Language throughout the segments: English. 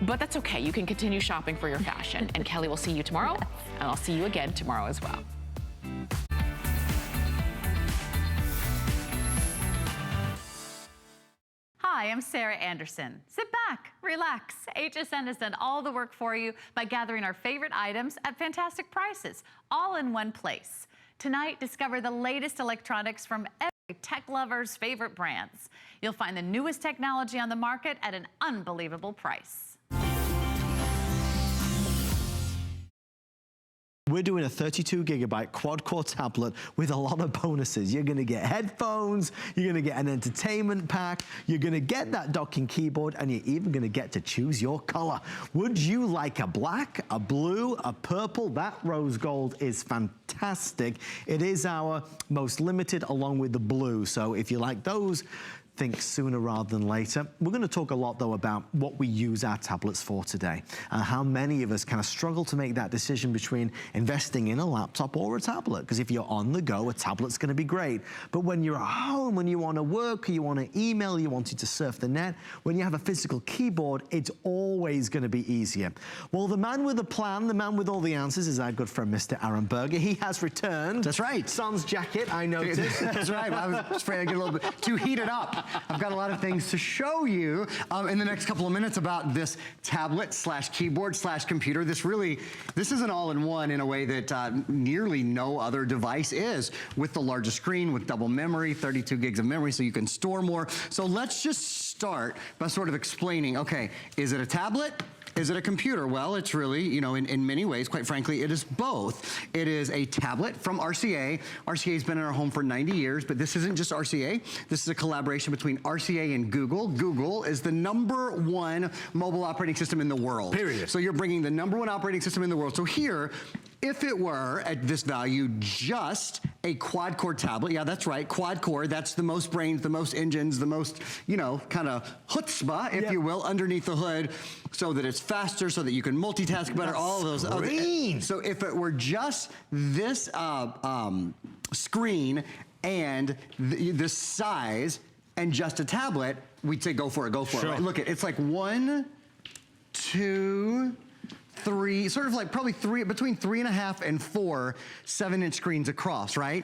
But that's okay, you can continue shopping for your fashion. And Kelly will see you tomorrow, and I'll see you again tomorrow as well. Hi, I'm Sarah Anderson. Sit back, relax. HSN has done all the work for you by gathering our favorite items at fantastic prices, all in one place. Tonight, discover the latest electronics from every tech lover's favorite brands. You'll find the newest technology on the market at an unbelievable price. We're doing a 32 gigabyte quad-core tablet with a lot of bonuses. You're gonna get headphones, you're gonna get an entertainment pack, you're gonna get that docking keyboard, and you're even gonna get to choose your color. Would you like a black, a blue, a purple? That rose gold is fantastic. It is our most limited along with the blue. So if you like those, think sooner rather than later. We're going to talk a lot though about what we use our tablets for today, and how many of us kind of struggle to make that decision between investing in a laptop or a tablet. Because if you're on the go, a tablet's going to be great. But when you're at home, when you want to work, or you want to email, you wanted to surf the net, when you have a physical keyboard, it's always going to be easier. Well, the man with the plan, the man with all the answers is our good friend, Mr. Aaron Berger. He has returned. That's right. Sans jacket, I noticed. That's right. I was afraid I'd get a little bit too heated up. I've got a lot of things to show you in the next couple of minutes about this tablet slash keyboard slash computer. This is an all-in-one in a way that nearly no other device is, with the largest screen, with double memory, 32 gigs of memory, so you can store more. So let's just start by sort of explaining, okay, is it a tablet? Is it a computer? Well, it's really, you know, in many ways, quite frankly, it is both. It is a tablet from RCA. RCA's been in our home for 90 years, but this isn't just RCA. This is a collaboration between RCA and Google. Google is the #1 mobile operating system in the world. Period. So you're bringing the #1 operating system in the world. So here, if it were, at this value, just a quad-core tablet, yeah, that's right, quad-core, that's the most brains, the most engines, the most, you know, kind of chutzpah, if you will, underneath the hood, so that it's faster, so that you can multitask better, all of those other. So if it were just this screen and this size and just a tablet, we'd say go for it, go for it. Right? Look, it's like 1, 2, 3, sort of like probably between 3.5 and 4 7-inch screens across, right?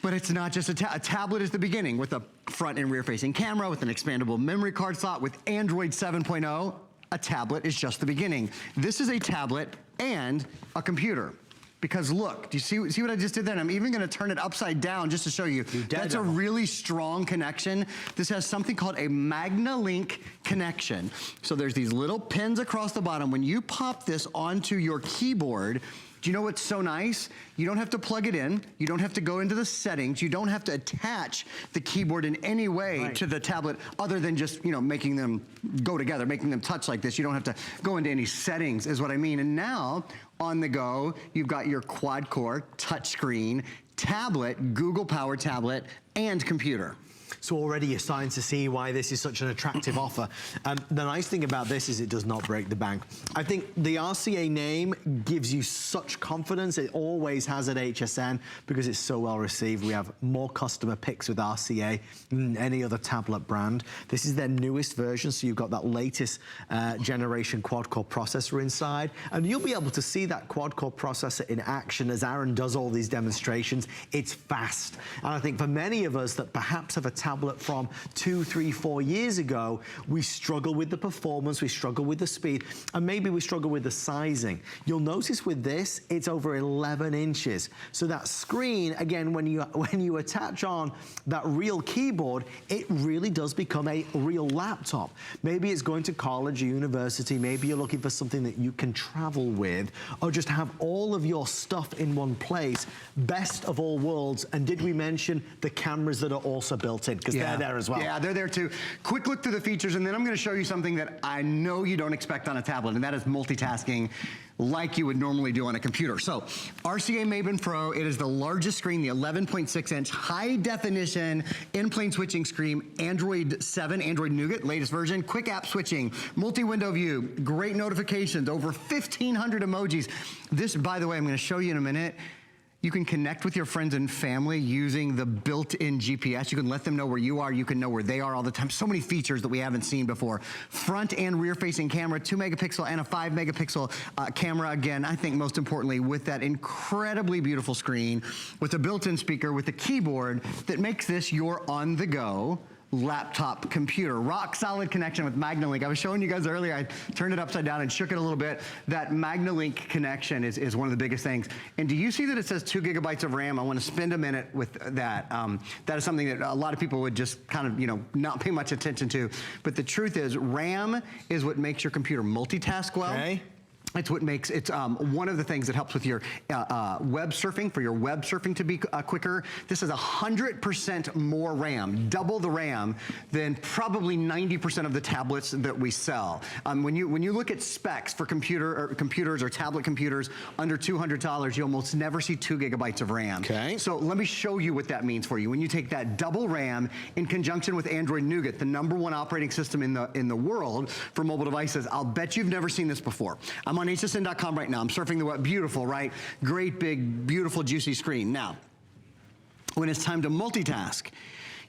But it's not just a tablet is the beginning, with a front and rear facing camera, with an expandable memory card slot, with Android 7.0. A tablet is just the beginning. This is a tablet and a computer. Because look, do you see what I just did there? And I'm even gonna turn it upside down just to show you. That's a really strong connection. This has something called a MagnaLink connection. So there's these little pins across the bottom. When you pop this onto your keyboard, do you know what's so nice? You don't have to plug it in. You don't have to go into the settings. You don't have to attach the keyboard in any way to the tablet, other than just, you know, making them go together, making them touch like this. You don't have to go into any settings, is what I mean. And now, on the go, you've got your quad-core touchscreen tablet, Google Power tablet, and computer. So already you're starting to see why this is such an attractive offer. The nice thing about this is it does not break the bank. I think the RCA name gives you such confidence. It always has at HSN because it's so well received. We have more customer picks with RCA than any other tablet brand. This is their newest version, so you've got that latest generation quad-core processor inside, and you'll be able to see that quad-core processor in action as Aaron does all these demonstrations. It's fast. And I think for many of us that perhaps have a tablet from 2, 3, 4 years ago, we struggle with the performance, we struggle with the speed, and maybe we struggle with the sizing. You'll notice with this, it's over 11 inches. So that screen, again, when you attach on that real keyboard, it really does become a real laptop. Maybe it's going to college or university, maybe you're looking for something that you can travel with, or just have all of your stuff in one place. Best of all worlds. And did we mention the cameras that are also built in? Because they're there as well. Yeah, they're there too. Quick look through the features, and then I'm gonna show you something that I know you don't expect on a tablet, and that is multitasking like you would normally do on a computer. So, RCA Maven Pro, it is the largest screen, the 11.6-inch high-definition in-plane switching screen, Android 7, Android Nougat, latest version, quick app switching, multi-window view, great notifications, over 1,500 emojis. This, by the way, I'm gonna show you in a minute. You can connect with your friends and family using the built-in GPS. You can let them know where you are. You can know where they are all the time. So many features that we haven't seen before. Front and rear facing camera, 2 megapixel and a 5 megapixel camera. Again, I think most importantly with that incredibly beautiful screen, with a built-in speaker, with a keyboard that makes this your on-the-go laptop computer. Rock solid connection with MagnaLink. I was showing you guys earlier, I turned it upside down and shook it a little bit. That MagnaLink connection is one of the biggest things. And do you see that it says 2 gigabytes of RAM? I want to spend a minute with that. That is something that a lot of people would just kind of, not pay much attention to. But the truth is, RAM is what makes your computer multitask well. Okay. It's what makes, it's one of the things that helps with your web surfing, for your web surfing to be quicker. This is 100% more RAM, double the RAM than probably 90% of the tablets that we sell. When you look at specs for computers or tablet computers under $200, you almost never see 2 gigabytes of RAM. Okay. So let me show you what that means for you. When you take that double RAM in conjunction with Android Nougat, the #1 operating system in the world for mobile devices, I'll bet you've never seen this before. I'm on HSN.com right now. I'm surfing the web. Beautiful, right? Great, big, beautiful, juicy screen. Now, when it's time to multitask,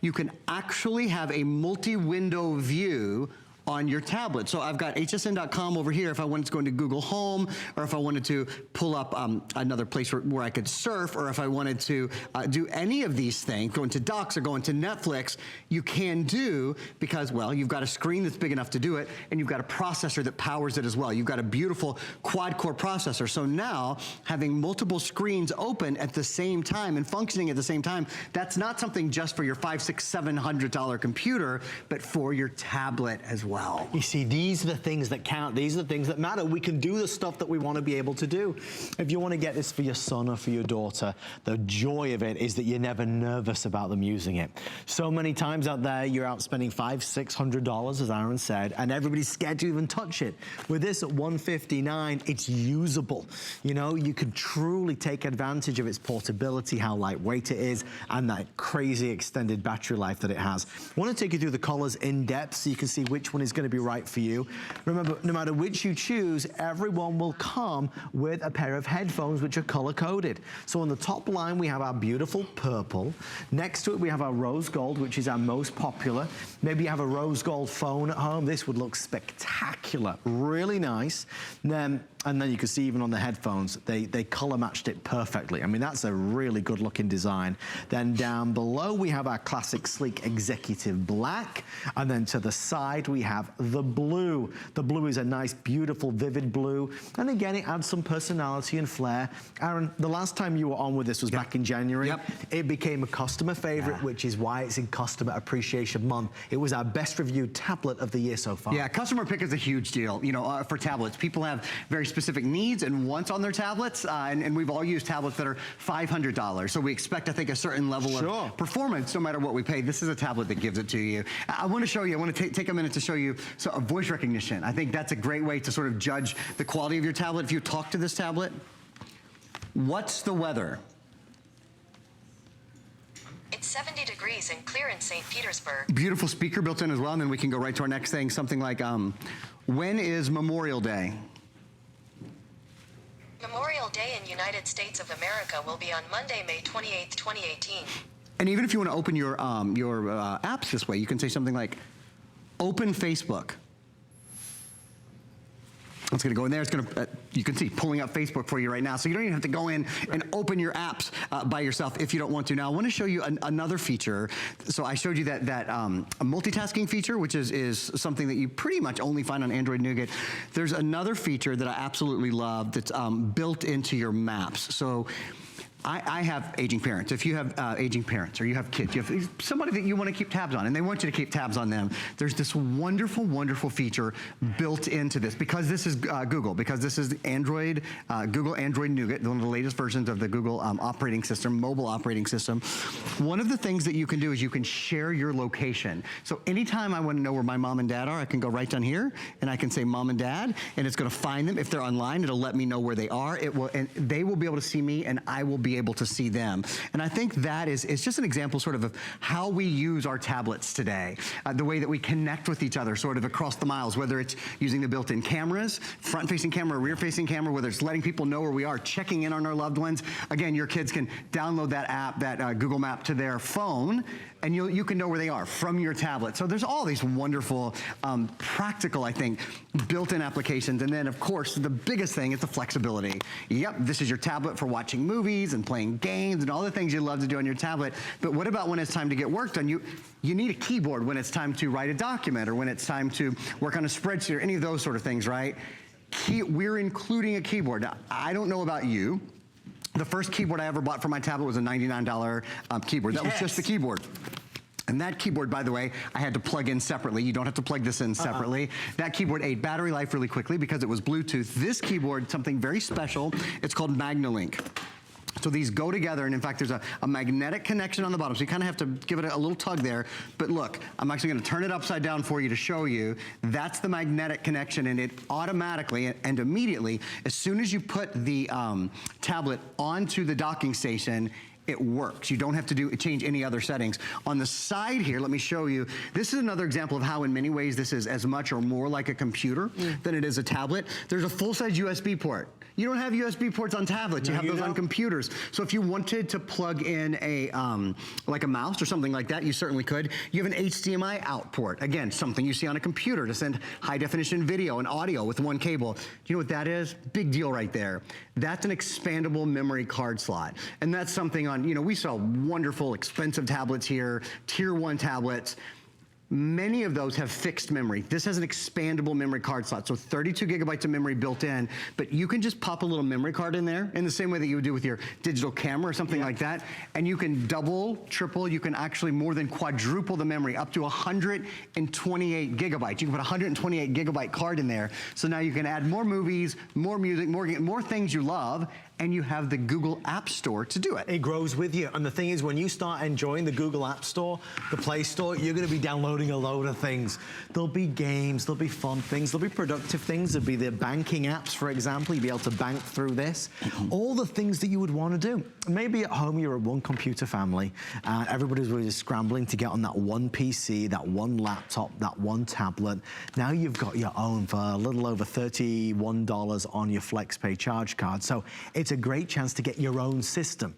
you can actually have a multi-window view on your tablet. So I've got hsn.com over here if I wanted to go into Google Home, or if I wanted to pull up another place where I could surf, or if I wanted to do any of these things, go into Docs or go into Netflix, you can do, because, well, you've got a screen that's big enough to do it, and you've got a processor that powers it as well. You've got a beautiful quad-core processor. So now, having multiple screens open at the same time and functioning at the same time, that's not something just for your $500, $600, $700 computer, but for your tablet as well. You see, these are the things that count. These are the things that matter. We can do the stuff that we want to be able to do. If you want to get this for your son or for your daughter, the joy of it is that you're never nervous about them using it. So many times out there, you're out spending $500, $600, as Aaron said, and everybody's scared to even touch it. With this at $159, it's usable. You can truly take advantage of its portability, how lightweight it is, and that crazy extended battery life that it has. I want to take you through the colors in depth so you can see which one is going to be right for you. Remember, no matter which you choose, everyone will come with a pair of headphones which are color-coded. So on the top line, we have our beautiful purple. Next to it, we have our rose gold, which is our most popular. Maybe you have a rose gold phone at home. This would look spectacular, really nice. And then you can see even on the headphones, they color matched it perfectly. I mean, that's a really good looking design. Then down below, we have our classic sleek executive black. And then to the side, we have the blue. The blue is a nice, beautiful, vivid blue. And again, it adds some personality and flair. Aaron, the last time you were on with this was back in January. It became a customer favorite, which is why it's in Customer Appreciation Month. It was our best reviewed tablet of the year so far. Yeah, customer pick is a huge deal, for tablets. People have very specific needs and wants on their tablets, and we've all used tablets that are $500. So we expect, I think, a certain level of performance no matter what we pay. This is a tablet that gives it to you. I want to show you, I want to take a minute to show you voice recognition. I think that's a great way to sort of judge the quality of your tablet. If you talk to this tablet, what's the weather? It's 70 degrees and clear in St. Petersburg. Beautiful speaker built in as well, and then we can go right to our next thing, something like, when is Memorial Day? Memorial Day in United States of America will be on Monday, May 28th, 2018. And even if you want to open your apps this way, you can say something like, open Facebook. It's going to go in there. It's going to, you can see, pulling up Facebook for you right now. So you don't even have to go in and open your apps by yourself if you don't want to. Now, I want to show you another feature. So I showed you that a multitasking feature, which is something that you pretty much only find on Android Nougat. There's another feature that I absolutely love that's built into your maps. So I have aging parents. If you have aging parents or you have kids, you have somebody that you want to keep tabs on and they want you to keep tabs on them, there's this wonderful, wonderful feature built into this because this is Google, because this is Android, Google Android Nougat, one of the latest versions of the Google operating system, mobile operating system. One of the things that you can do is you can share your location. So anytime I want to know where my mom and dad are, I can go right down here and I can say mom and dad, and it's going to find them. If they're online, it'll let me know where they are. It will, and they will be able to see me, and I will be be able to see them. And I think that is, it's just an example sort of how we use our tablets today, the way that we connect with each other sort of across the miles, whether it's using the built-in cameras, front-facing camera, rear-facing camera, whether it's letting people know where we are, checking in on our loved ones. Again, your kids can download that app, that Google Map to their phone, and you can know where they are from your tablet. So there's all these wonderful, practical, I think, built-in applications. And then, of course, the biggest thing is the flexibility. Yep, this is your tablet for watching movies and playing games and all the things you love to do on your tablet. But what about when it's time to get work done? You need a keyboard when it's time to write a document or when it's time to work on a spreadsheet or any of those sort of things, right? We're including a keyboard. Now, I don't know about you. The first keyboard I ever bought for my tablet was a $99 keyboard. That was just the keyboard. And that keyboard, by the way, I had to plug in separately. You don't have to plug this in separately. That keyboard ate battery life really quickly because it was Bluetooth. This keyboard, something very special, it's called MagnaLink. So these go together, and in fact, there's a magnetic connection on the bottom, so you kind of have to give it a little tug there. But look, I'm actually gonna turn it upside down for you to show you. That's the magnetic connection, and it automatically and immediately, as soon as you put the tablet onto the docking station, it works. You don't have to change any other settings. On the side here, let me show you. This is another example of how in many ways this is as much or more like a computer than it is a tablet. There's a full-size USB port. You don't have USB ports on tablets. You have those on computers. So if you wanted to plug in a like a mouse or something like that, you certainly could. You have an HDMI out port. Again, something you see on a computer to send high-definition video and audio with one cable. Do you know what that is? Big deal right there. That's an expandable memory card slot. And that's something on, we saw wonderful, expensive tablets here, tier 1 tablets. Many of those have fixed memory. This has an expandable memory card slot, so 32 gigabytes of memory built in, but you can just pop a little memory card in there in the same way that you would do with your digital camera or something like that, and you can double, triple, you can actually more than quadruple the memory, up to 128 gigabytes. You can put a 128 gigabyte card in there, so now you can add more movies, more music, more things you love, and you have the Google App Store to do it. It grows with you. And the thing is, when you start enjoying the Google App Store, the Play Store, you're gonna be downloading a load of things. There'll be games, there'll be fun things, there'll be productive things, there'll be the banking apps, for example. You'll be able to bank through this. All the things that you would wanna do. Maybe at home you're a one computer family, everybody's really scrambling to get on that one PC, that one laptop, that one tablet. Now you've got your own for a little over $31 on your FlexPay charge card. So it's a great chance to get your own system.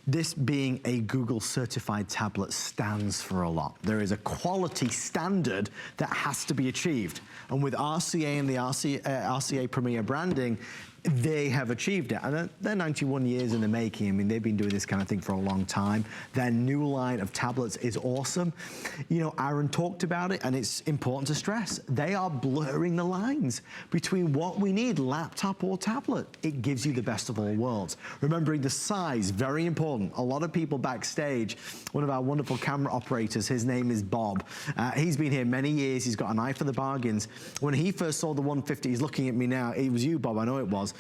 This being a Google certified tablet stands for a lot. There is a quality standard that has to be achieved. And with RCA and the RCA Premier branding, they have achieved it. And they're 91 years in the making. I mean, they've been doing this kind of thing for a long time. Their new line of tablets is awesome. Aaron talked about it, and it's important to stress. They are blurring the lines between what we need, laptop or tablet. It gives you the best of all worlds. Remembering the size, very important. A lot of people backstage, one of our wonderful camera operators, his name is Bob. He's been here many years. He's got an eye for the bargains. When he first saw the 150, he's looking at me now. It was you, Bob, I know it was.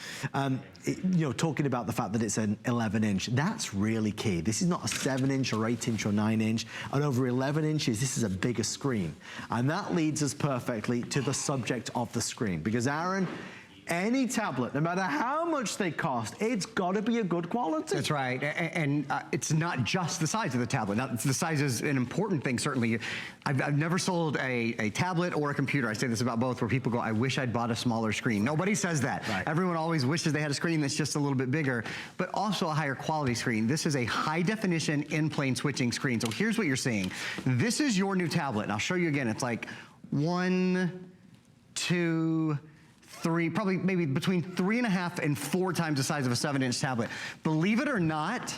Talking about the fact that it's an 11-inch, that's really key. This is not a 7-inch or 8-inch or 9-inch. And over 11 inches, this is a bigger screen. And that leads us perfectly to the subject of the screen. Because Aaron, any tablet, no matter how much they cost, it's got to be a good quality. That's right, and it's not just the size of the tablet. Now, the size is an important thing, certainly. I've never sold a tablet or a computer. I say this about both, where people go, I wish I'd bought a smaller screen. Nobody says that. Right. Everyone always wishes they had a screen that's just a little bit bigger, but also a higher quality screen. This is a high definition in-plane switching screen. So here's what you're seeing. This is your new tablet, and I'll show you again. It's like 1, 2, 3, probably maybe between 3.5 and 4 times the size of a 7-inch tablet. Believe it or not,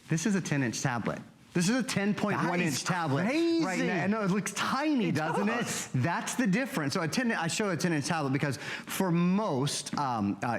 this is a 10-inch tablet. This is a 10.1-inch tablet. Crazy. Right now. I know it looks tiny, doesn't it? That's the difference. So I show a 10-inch tablet because for most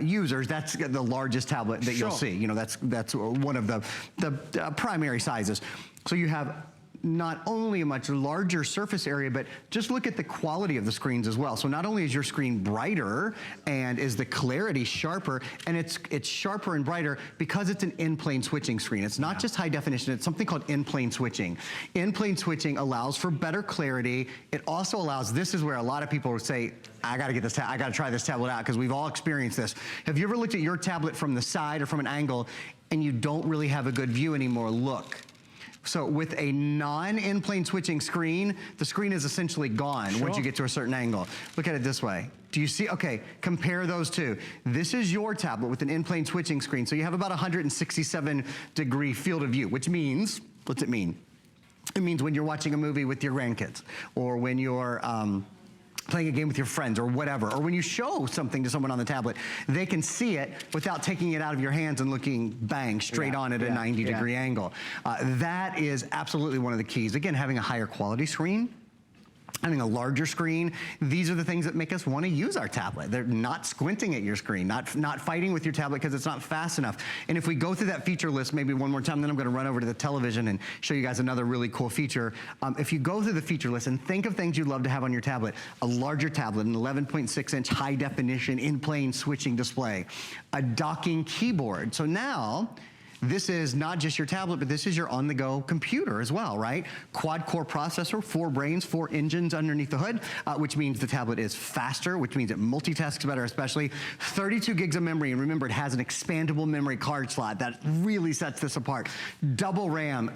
users, that's the largest tablet that you'll see. That's one of the primary sizes. So you have not only a much larger surface area, but just look at the quality of the screens as well. So not only is your screen brighter and is the clarity sharper, and it's sharper and brighter because it's an in-plane switching screen. It's not just high definition, it's something called in-plane switching. In-plane switching allows for better clarity. It also allows, this is where a lot of people would say, I gotta try this tablet out, because we've all experienced this. Have you ever looked at your tablet from the side or from an angle and you don't really have a good view anymore, look. So with a non-in-plane switching screen, the screen is essentially gone once you get to a certain angle. Look at it this way. Do you see? Okay, compare those two. This is your tablet with an in-plane switching screen. So you have about 167-degree field of view, which means, what's it mean? It means when you're watching a movie with your grandkids, or when you're playing a game with your friends or whatever, or when you show something to someone on the tablet, they can see it without taking it out of your hands and looking bang straight on at a 90-degree angle. That is absolutely one of the keys. Again, having a higher quality screen, having a larger screen, these are the things that make us want to use our tablet. They're not squinting at your screen, not fighting with your tablet because it's not fast enough. And if we go through that feature list maybe one more time, then I'm going to run over to the television and show you guys another really cool feature. If you go through the feature list and think of things you'd love to have on your tablet, a larger tablet, an 11.6-inch high-definition in-plane switching display, a docking keyboard. So now, this is not just your tablet, but this is your on-the-go computer as well, right? Quad-core processor, 4 brains, 4 engines underneath the hood, which means the tablet is faster, which means it multitasks better, especially 32 gigs of memory. And remember, it has an expandable memory card slot that really sets this apart. Double RAM.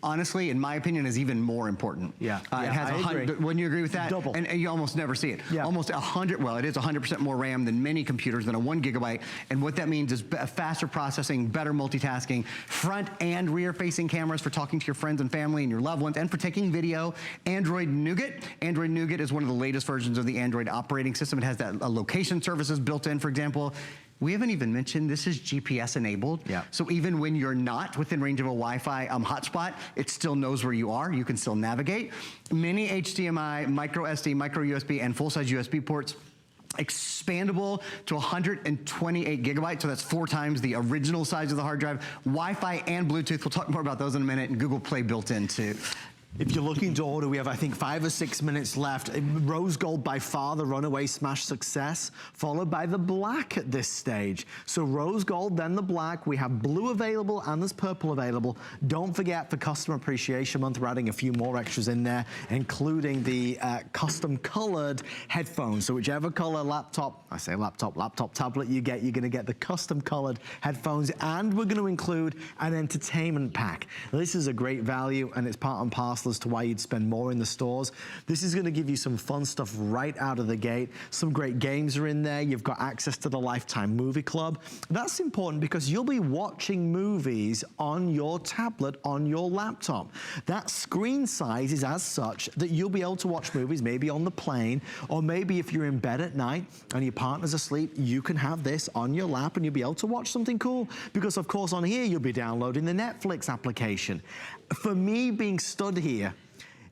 Honestly, in my opinion, is even more important. It has I agree. Wouldn't you agree with that? Double. And you almost never see it. Almost 100, well, it is 100% more RAM than many computers, than a 1 gigabyte. And what that means is faster processing, better multitasking, front and rear facing cameras for talking to your friends and family and your loved ones, and for taking video. Android Nougat. Android Nougat is one of the latest versions of the Android operating system. It has that location services built in, for example. We haven't even mentioned this is GPS enabled. So even when you're not within range of a Wi-Fi hotspot, it still knows where you are. You can still navigate. Many HDMI, micro SD, micro USB, and full-size USB ports. Expandable to 128 gigabytes, so that's 4 times the original size of the hard drive. Wi-Fi and Bluetooth, we'll talk more about those in a minute, and Google Play built in too. If you're looking to order, we have, I think, 5 or 6 minutes left. Rose gold, by far the runaway smash success, followed by the black at this stage. So rose gold, then the black. We have blue available and there's purple available. Don't forget, for Customer Appreciation Month, we're adding a few more extras in there, including the custom colored headphones. So whichever color laptop, I say laptop tablet you get, you're gonna get the custom colored headphones, and we're gonna include an entertainment pack. This is a great value, and it's part and parcel as to why you'd spend more in the stores. This is gonna give you some fun stuff right out of the gate. Some great games are in there. You've got access to the Lifetime Movie Club. That's important because you'll be watching movies on your tablet, on your laptop. That screen size is as such that you'll be able to watch movies maybe on the plane, or maybe if you're in bed at night and your partner's asleep, you can have this on your lap and you'll be able to watch something cool, because of course on here you'll be downloading the Netflix application. For me, being stood here,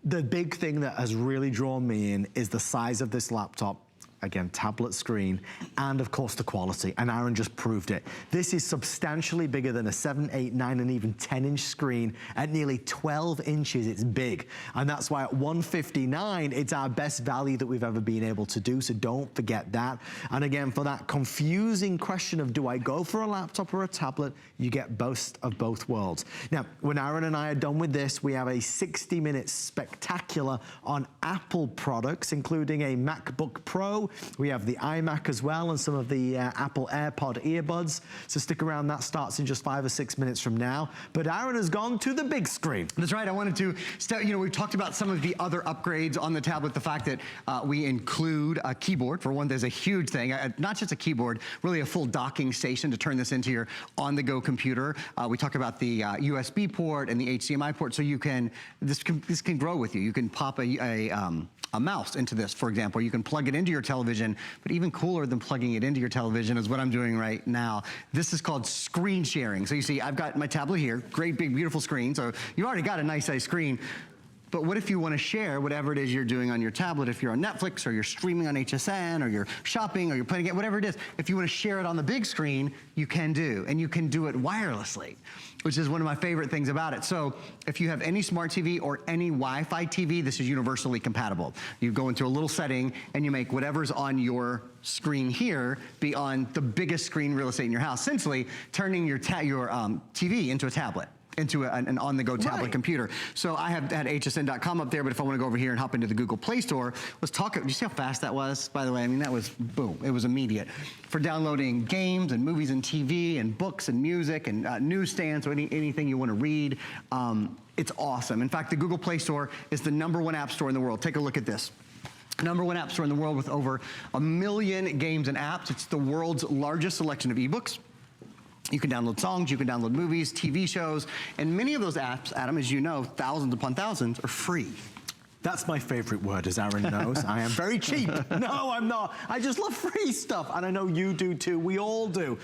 the big thing that has really drawn me in is the size of this laptop. Again, tablet screen, and of course the quality, and Aaron just proved it. This is substantially bigger than a 7, 8, 9, and even 10-inch screen. At nearly 12 inches, it's big. And that's why at $159, it's our best value that we've ever been able to do, so don't forget that. And again, for that confusing question of do I go for a laptop or a tablet, you get both of both worlds. Now, when Aaron and I are done with this, we have a 60-minute spectacular on Apple products, including a MacBook Pro. We have the iMac as well, and some of the Apple AirPod earbuds. So stick around, that starts in just 5 or 6 minutes from now. But Aaron has gone to the big screen. That's right, I wanted to, we've talked about some of the other upgrades on the tablet, the fact that we include a keyboard. For one, there's a huge thing, not just a keyboard, really a full docking station to turn this into your on-the-go computer. We talk about the USB port and the HDMI port, so you can, this can grow with you. You can pop a mouse into this, for example. You can plug it into your television, but even cooler than plugging it into your television is what I'm doing right now. This is called screen sharing. So you see, I've got my tablet here, great big beautiful screen, so you already got a nice size screen. But what if you want to share whatever it is you're doing on your tablet? If you're on Netflix, or you're streaming on HSN, or you're shopping, or you're playing a game, whatever it is, if you want to share it on the big screen, you can do, and you can do it wirelessly, which is one of my favorite things about it. So if you have any smart TV or any Wi-Fi TV, this is universally compatible. You go into a little setting and you make whatever's on your screen here be on the biggest screen real estate in your house, essentially turning your TV into a tablet. into an on-the-go tablet computer. So I have had hsn.com up there, but if I want to go over here and hop into the Google Play Store, let's talk. Do you see how fast that was? By the way, I mean, that was boom. It was immediate. For downloading games and movies and TV and books and music and newsstands or anything you want to read, it's awesome. In fact, the Google Play Store is the #1 app store in the world. Take a look at this. #1 app store in the world with over 1 million games and apps. It's the world's largest selection of ebooks. You can download songs, you can download movies, TV shows, and many of those apps, Adam, as you know, thousands upon thousands, are free. That's my favorite word, as Aaron knows. I am very cheap. No, I'm not. I just love free stuff, and I know you do too. We all do.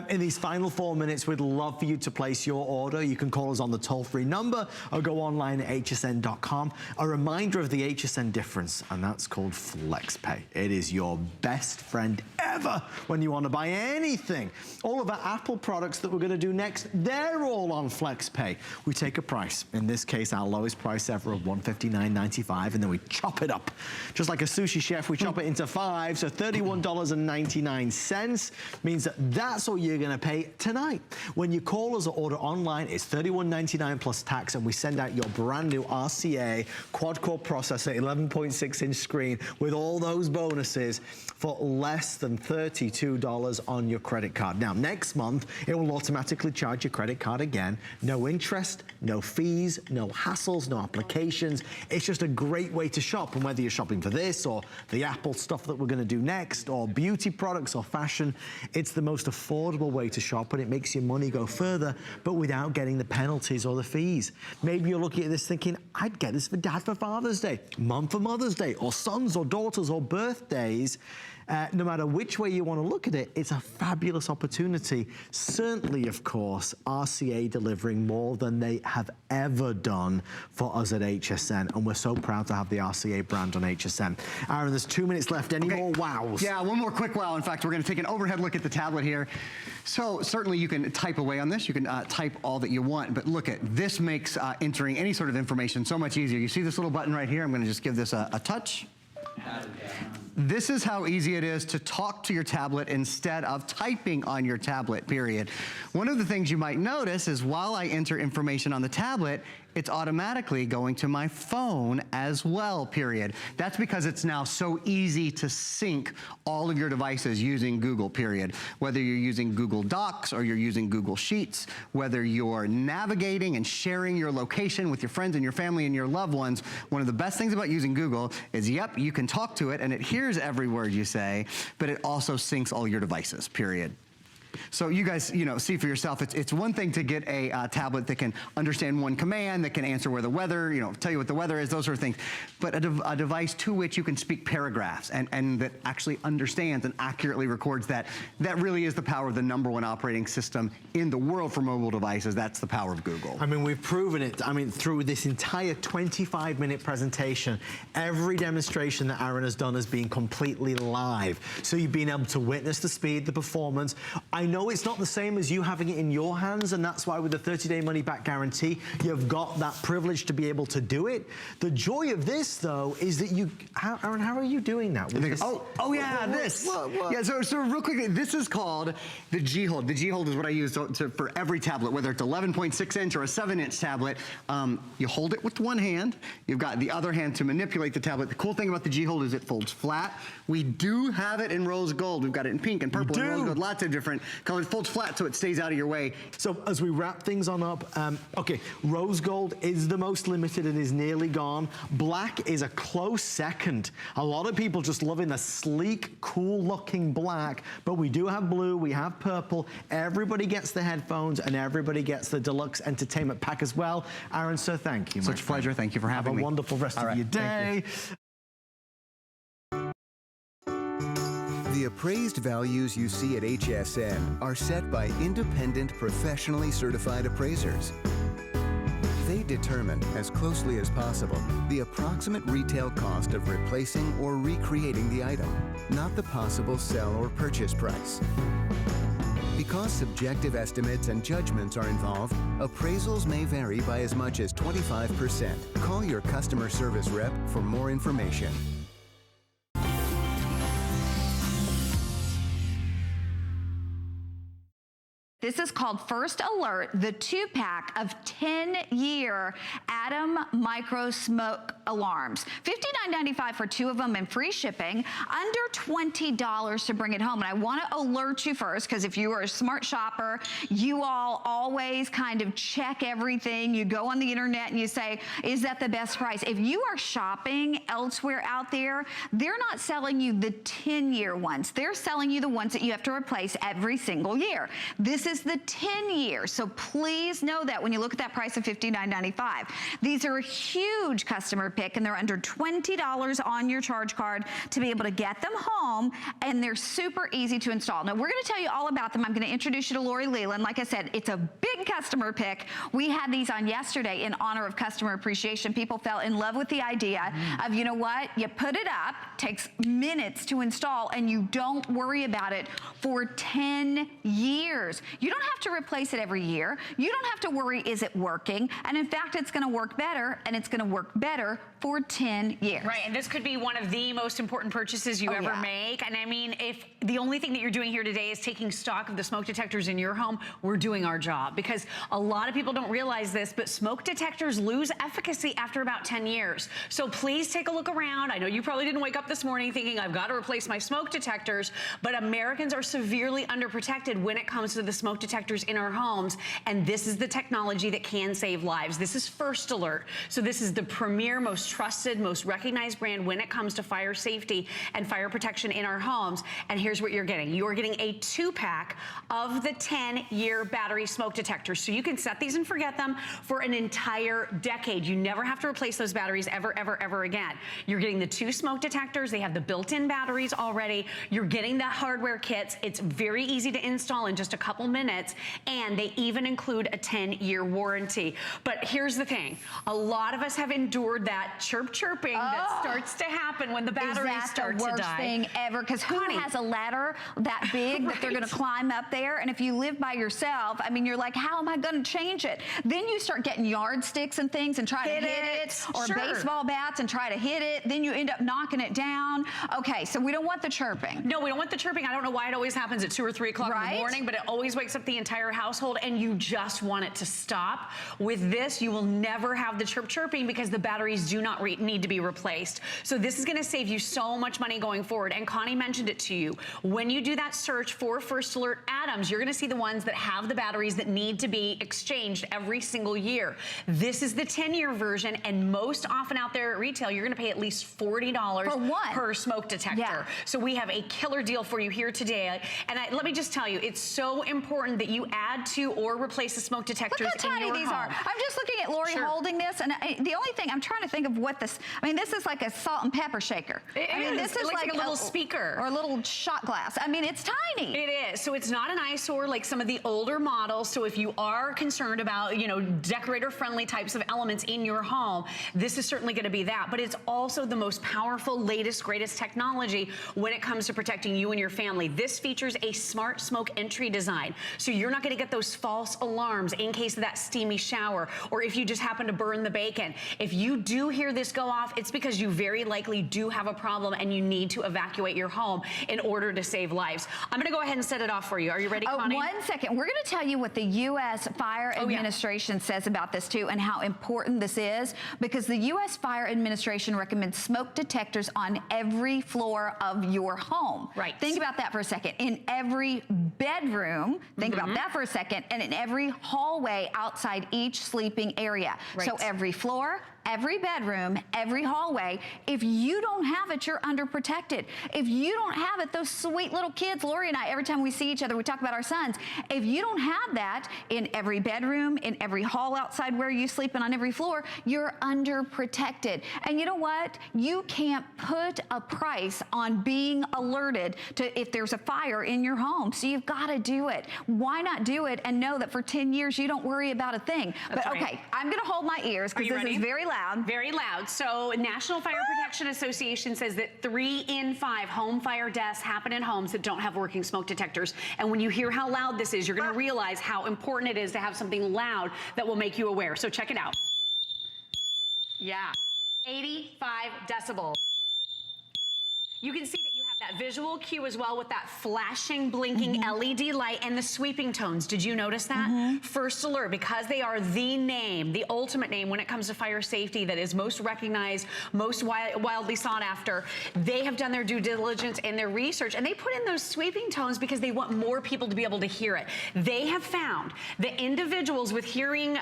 In these final 4 minutes, we'd love for you to place your order. You can call us on the toll-free number or go online at hsn.com. A reminder of the HSN difference, and that's called FlexPay. It is your best friend ever when you want to buy anything. All of our Apple products that we're going to do next, they're all on FlexPay. We take a price, in this case, our lowest price ever of $159.95. And then we chop it up. Just like a sushi chef, we chop it into 5, so $31.99 means that's all you're gonna pay tonight. When you call us or order online, it's $31.99 plus tax, and we send out your brand new RCA quad-core processor, 11.6-inch screen with all those bonuses for less than $32 on your credit card. Now, next month, it will automatically charge your credit card again. No interest, no fees, no hassles, no applications. It's just a great way to shop, and whether you're shopping for this or the Apple stuff that we're going to do next, or beauty products or fashion, it's the most affordable way to shop, and it makes your money go further, but without getting the penalties or the fees. Maybe you're looking at this thinking, I'd get this for Dad for Father's Day, Mum for Mother's Day, or sons or daughters or birthdays. No matter which way you want to look at it, it's a fabulous opportunity. Certainly, of course, RCA delivering more than they have ever done for us at HSN, and we're so proud to have the RCA brand on HSN. Aaron, there's 2 minutes left. Any more wows? Yeah, one more quick wow. In fact, we're going to take an overhead look at the tablet here. So certainly you can type away on this. You can type all that you want, but look at this makes entering any sort of information so much easier. You see this little button right here? I'm going to just give this a touch. This is how easy it is to talk to your tablet instead of typing on your tablet, period. One of the things you might notice is while I enter information on the tablet, it's automatically going to my phone as well, period. That's because it's now so easy to sync all of your devices using Google, period. Whether you're using Google Docs or you're using Google Sheets, whether you're navigating and sharing your location with your friends and your family and your loved ones, one of the best things about using Google is, yep, you can talk to it and it hears every word you say, but it also syncs all your devices, period. So you guys, see for yourself, it's one thing to get a tablet that can understand one command, that can answer where the weather, tell you what the weather is, those sort of things. But a device to which you can speak paragraphs and that actually understands and accurately records that really is the power of the #1 operating system in the world for mobile devices. That's the power of Google. I mean, we've proven it. I mean, through this entire 25-minute presentation, every demonstration that Aaron has done has been completely live. So you've been able to witness the speed, the performance. I know it's not the same as you having it in your hands, and that's why with the 30-day money-back guarantee, you've got that privilege to be able to do it. The joy of this, though, is that Aaron, how are you doing that? With this? Oh yeah, this. What? Yeah, so real quickly, this is called the G-Hold. The G-Hold is what I use for every tablet, whether it's 11.6-inch or a 7-inch tablet. You hold it with one hand. You've got the other hand to manipulate the tablet. The cool thing about the G-Hold is it folds flat. We do have it in rose gold. We've got it in pink and purple and rose gold, lots of different colors. It folds flat so it stays out of your way. So as we wrap things on up, okay, rose gold is the most limited and is nearly gone. Black is a close second. A lot of people just loving the sleek, cool looking black, but we do have blue, we have purple. Everybody gets the headphones and everybody gets the deluxe entertainment pack as well. Aaron, sir, thank you. Such a pleasure. Thank you for having me. Have a wonderful rest of your day. The appraised values you see at HSN are set by independent, professionally certified appraisers. They determine, as closely as possible, the approximate retail cost of replacing or recreating the item, not the possible sell or purchase price. Because subjective estimates and judgments are involved, appraisals may vary by as much as 25%. Call your customer service rep for more information. This is called First Alert, the 2-pack of 10-year Atom Micro Smoke Alarms. $59.95 for 2 of them and free shipping, under $20 to bring it home. And I want to alert you first, because if you are a smart shopper, you all always kind of check everything. You go on the internet and you say, is that the best price? If you are shopping elsewhere out there, they're not selling you the 10-year ones. They're selling you the ones that you have to replace every single year. This is the 10 years. So please know that when you look at that price of $59.95. These are a huge customer pick, and they're under $20 on your charge card to be able to get them home, and they're super easy to install. Now, we're going to tell you all about them. I'm going to introduce you to Lori Leland. Like I said, it's a big customer pick. We had these on yesterday in honor of customer appreciation. People fell in love with the idea of, you know what, you put it up, takes minutes to install, and you don't worry about it for 10 years. You don't have to replace it every year. You don't have to worry, is it working? And in fact, it's going to work better, and it's going to work better for 10 years. Right, and this could be one of the most important purchases you ever make. And I mean, if the only thing that you're doing here today is taking stock of the smoke detectors in your home, we're doing our job, because a lot of people don't realize this, but smoke detectors lose efficacy after about 10 years. So please take a look around. I know you probably didn't wake up this morning thinking, I've got to replace my smoke detectors, but Americans are severely underprotected when it comes to the smoke detectors in our homes, and this is the technology that can save lives. This is First Alert. So this is the premier, most trusted, most recognized brand when it comes to fire safety and fire protection in our homes. And here's what you're getting. You're getting a 2-pack of the 10-year battery smoke detectors. So you can set these and forget them for an entire decade. You never have to replace those batteries ever, ever, ever again. You're getting the 2 smoke detectors. They have the built-in batteries already. You're getting the hardware kits. It's very easy to install in just a couple minutes, and they even include a 10-year warranty. But here's the thing. A lot of us have endured that chirping that starts to happen when the batteries start to die. Is that the worst thing ever? Because who has a ladder that big that they're going to climb up there? And if you live by yourself, I mean, you're like, how am I going to change it? Then you start getting yardsticks and things and try to hit it, or baseball bats and try to hit it. Then you end up knocking it down. Okay, so we don't want the chirping. No, we don't want the chirping. I don't know why it always happens at 2 or 3 o'clock in the morning, but it always wakes up the entire household, and you just want it to stop. With this, you will never have the chirping because the batteries do not need to be replaced. So this is going to save you so much money going forward. And Connie mentioned it to you. When you do that search for First Alert Atoms, you're going to see the ones that have the batteries that need to be exchanged every single year. This is the 10-year version, and most often out there at retail, you're going to pay at least $40 per smoke detector. So we have a killer deal for you here today. And let me just tell you, it's so important that you add to or replace the smoke detectors in your home. Look how tiny these are. I'm just looking at Lori holding this, and the only thing, I'm trying to think of what this, I mean, this is like a salt and pepper shaker. I mean, this is like a little speaker. Or a little shot glass. I mean, it's tiny. It is. So it's not an eyesore like some of the older models. So if you are concerned about, you know, decorator-friendly types of elements in your home, this is certainly going to be that. But it's also the most powerful, latest, greatest technology when it comes to protecting you and your family. This features a smart smoke entry design. So you're not going to get those false alarms in case of that steamy shower, or if you just happen to burn the bacon. If you do hear this go off, it's because you very likely do have a problem and you need to evacuate your home in order to save lives. I'm going to go ahead and set it off for you. Are you ready, Connie? 1 second. We're going to tell you what the U.S. Fire Administration says about this too, and how important this is, because the U.S. Fire Administration recommends smoke detectors on every floor of your home. Right. Think about that for a second. In every bedroom, think about that for a second, and in every hallway outside each sleeping area. So every floor, every bedroom, every hallway. If you don't have it, you're underprotected. If you don't have it, those sweet little kids, Lori and I, every time we see each other, we talk about our sons. If you don't have that in every bedroom, in every hall outside where you sleep, and on every floor, you're underprotected. And you know what? You can't put a price on being alerted to if there's a fire in your home. So you've got to do it. Why not do it and know that for 10 years you don't worry about a thing? But okay, I'm going to hold my ears because this is very loud. Very loud. So National Fire Protection Association says that 3 in 5 home fire deaths happen in homes that don't have working smoke detectors. And when you hear how loud this is, you're going to realize how important it is to have something loud that will make you aware. So check it out. Yeah, 85 decibels. You can see that you have That visual cue as well with that flashing, blinking LED light and the sweeping tones. Did you notice that? First Alert, because they are the name, the ultimate name when it comes to fire safety that is most recognized, most wildly sought after. They have done their due diligence and their research, and they put in those sweeping tones because they want more people to be able to hear it. They have found that individuals with hearing,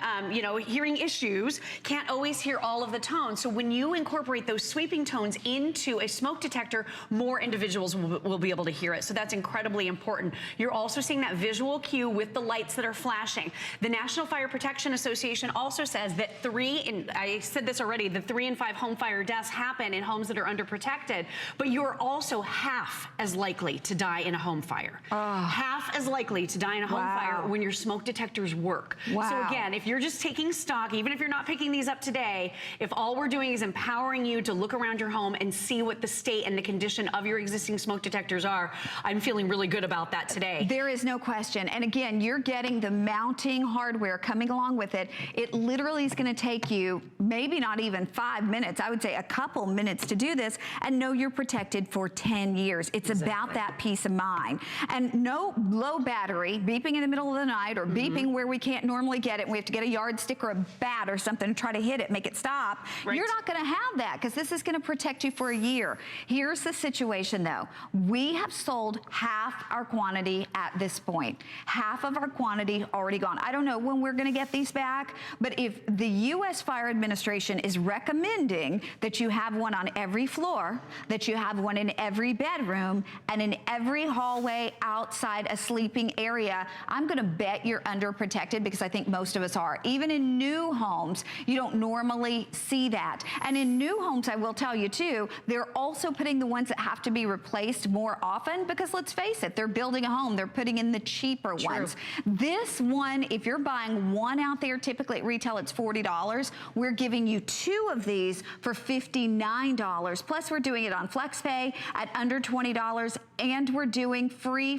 hearing issues can't always hear all of the tones. So when you incorporate those sweeping tones into a smoke detector, more individuals will be able to hear it. So that's incredibly important. You're also seeing that visual cue with the lights that are flashing. The National Fire Protection Association also says that I said this already, the 3 in 5 home fire deaths happen in homes that are underprotected, but you are also half as likely to die in a home fire. Half as likely to die in a home fire when your smoke detectors work. So again, if you're just taking stock, even if you're not picking these up today, if all we're doing is empowering you to look around your home and see what the state and the condition of your existing smoke detectors are, I'm feeling really good about that today. There is no question. And again, you're getting the mounting hardware coming along with it. It literally is going to take you maybe not even 5 minutes, I would say a couple minutes to do this and know you're protected for 10 years. It's about that peace of mind. And no low battery, beeping in the middle of the night or beeping where we can't normally get it and we have to get a yardstick or a bat or something to try to hit it, make it stop. You're not going to have that because this is going to protect you for a year. Here's the situation though. We have sold half our quantity at this point. Half of our quantity already gone. I don't know when we're going to get these back, but if the U.S. Fire Administration is recommending that you have one on every floor, that you have one in every bedroom, and in every hallway outside a sleeping area, I'm going to bet you're underprotected because I think most of us are. Even in new homes, you don't normally see that. And in new homes, I will tell you too, they're also putting the ones that have to be replaced more often because let's face it, they're building a home, they're putting in the cheaper ones. This one, if you're buying one out there, typically at retail it's $40. We're giving you 2 of these for $59. Plus we're doing it on FlexPay at under $20 and we're doing free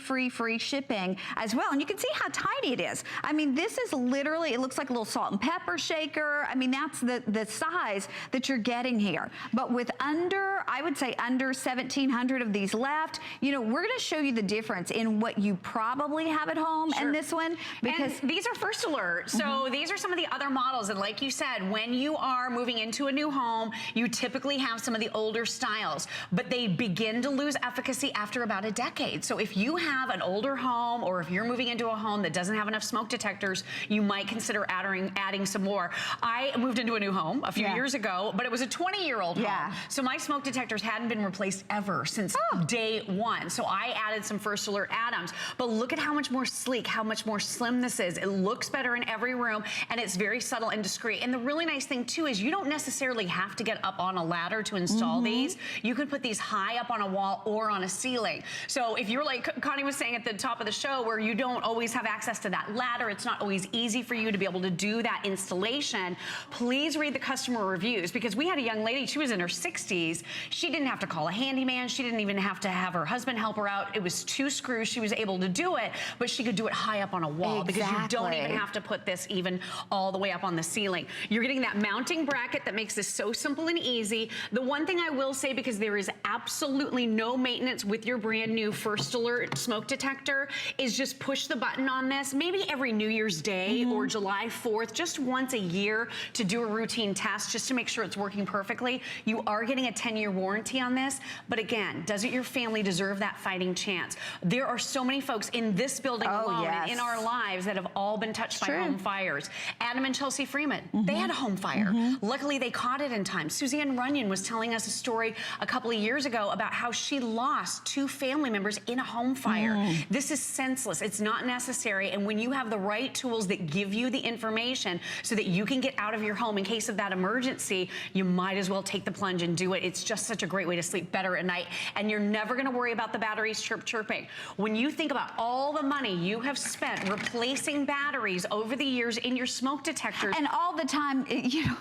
shipping as well. And you can see how tiny it is. I mean, this is literally, it looks like a little salt and pepper shaker. I mean, that's the size that you're getting here. But with under, I would say under 1,700 of these left, you know, we're gonna show you the difference in what you probably have at home and this one. Because and these are First Alert. So these are some of the other models. And like you said, when you are moving into a new home, you typically have some of the older styles, but they begin to lose efficacy after about a decade. So if you have an older home or if you're moving into a home that doesn't have enough smoke detectors, you might consider adding some more. I moved into a new home a few years ago, but it was a 20-year-old home. So my smoke detectors hadn't been replaced ever since day one. So I added some First Alert add-ons. But look at how much more sleek, how much more slim this is. It looks better in every room and it's very subtle and discreet. And the really nice thing too is you don't necessarily have to get up on a ladder to install these. You could put these high up on a wall or on a ceiling. So if you're like Connie was saying at the top of the show where you don't always have access to that ladder, it's not always easy for you to be able to do that installation, please read the customer reviews because we had a young lady, she was in her 60s. She didn't have to call a handyman. She didn't even have to have her husband help her out. It was 2 screws. She was able to do it, but she could do it high up on a wall because you don't even have to put this even all the way up on the ceiling. You're getting that mounting bracket that makes this so simple and easy. The one thing I will say, because there is absolutely no maintenance with your brand new First Alert smoke detector, is just push the button on this maybe every New Year's Day or July 4th, just once a year to do a routine test just to make sure it's working perfectly. You are getting a 10-year warranty on this, but again, doesn't your family deserve that fighting chance? There are so many folks in this building alone and in our lives that have all been touched by home fires. Adam and Chelsea Freeman, they had a home fire. Luckily, they caught it in time. Suzanne Runyon was telling us a story a couple of years ago about how she lost 2 family members in a home fire. This is senseless. It's not necessary. And when you have the right tools that give you the information so that you can get out of your home in case of that emergency, you might as well take the plunge and do it. It's just such a great way to sleep better at night. And you're never going to worry about the batteries chirping. When you think about all the money you have spent replacing batteries over the years in your smoke detectors. And all the time, you know,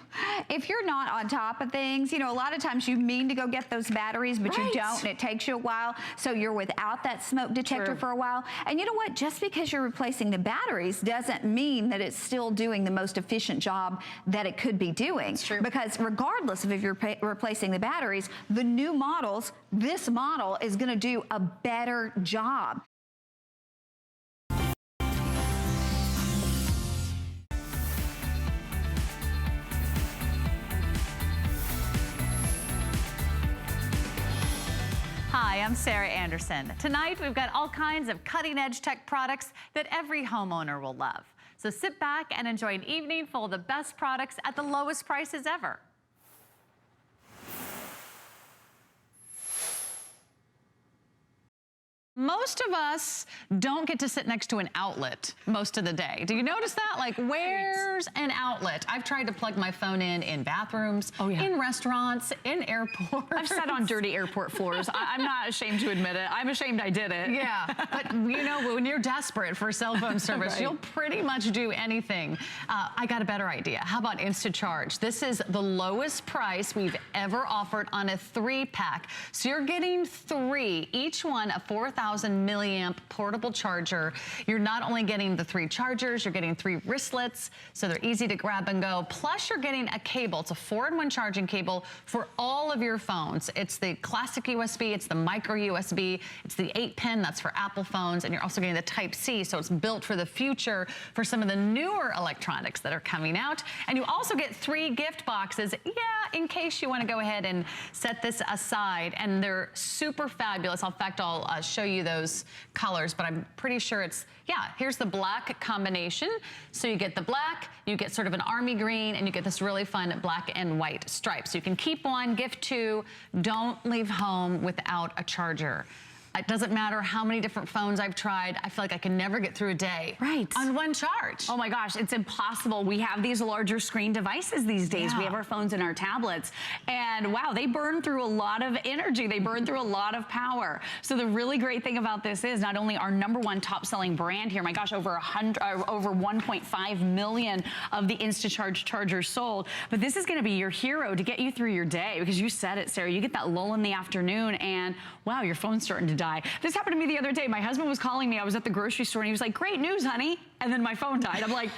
if you're not on top of things, you know, a lot of times you mean to go get those batteries, but you don't, and it takes you a while. So so you're without that smoke detector for a while. And you know what? Just because you're replacing the batteries doesn't mean that it's still doing the most efficient job that it could be doing. It's true. Because regardless of if you're replacing the batteries, the new models, this model is going to do a better job. Hi, I'm Sarah Anderson. Tonight, we've got all kinds of cutting-edge tech products that every homeowner will love. So sit back and enjoy an evening full of the best products at the lowest prices ever. Most of us don't get to sit next to an outlet most of the day. Do you notice that? Like, where's an outlet? I've tried to plug my phone in bathrooms, in restaurants, in airports. I've sat on dirty airport floors. I'm not ashamed to admit it. I'm ashamed I did it. Yeah, but you know, when you're desperate for cell phone service, you'll pretty much do anything. I got a better idea. How about InstaCharge? This is the lowest price we've ever offered on a 3-pack. So you're getting 3, each one a 4,000 milliamp portable charger. You're not only getting the 3 chargers, you're getting 3 wristlets, so they're easy to grab and go. Plus, you're getting a cable. It's a 4-in-1 charging cable for all of your phones. It's the classic USB, it's the micro USB, it's the 8-pin, that's for Apple phones, and you're also getting the Type-C, so it's built for the future for some of the newer electronics that are coming out. And you also get 3 gift boxes, in case you want to go ahead and set this aside. And they're super fabulous. In fact, I'll show you those colors, but I'm pretty sure it's, here's the black combination. So you get the black, you get sort of an army green, and you get this really fun black and white stripe. So you can keep 1, gift 2, don't leave home without a charger. It doesn't matter how many different phones I've tried. I feel like I can never get through a day on 1 charge. Oh my gosh, it's impossible. We have these larger screen devices these days. We have our phones and our tablets. And wow, they burn through a lot of energy. They burn through a lot of power. So the really great thing about this is not only our #1 top selling brand here, my gosh, over 1.5 million of the InstaCharge chargers sold, but this is gonna be your hero to get you through your day, because you said it, Sarah, you get that lull in the afternoon and wow, your phone's starting to die. This happened to me the other day. My husband was calling me. I was at the grocery store and he was like, "Great news, honey." And then my phone died. I'm like,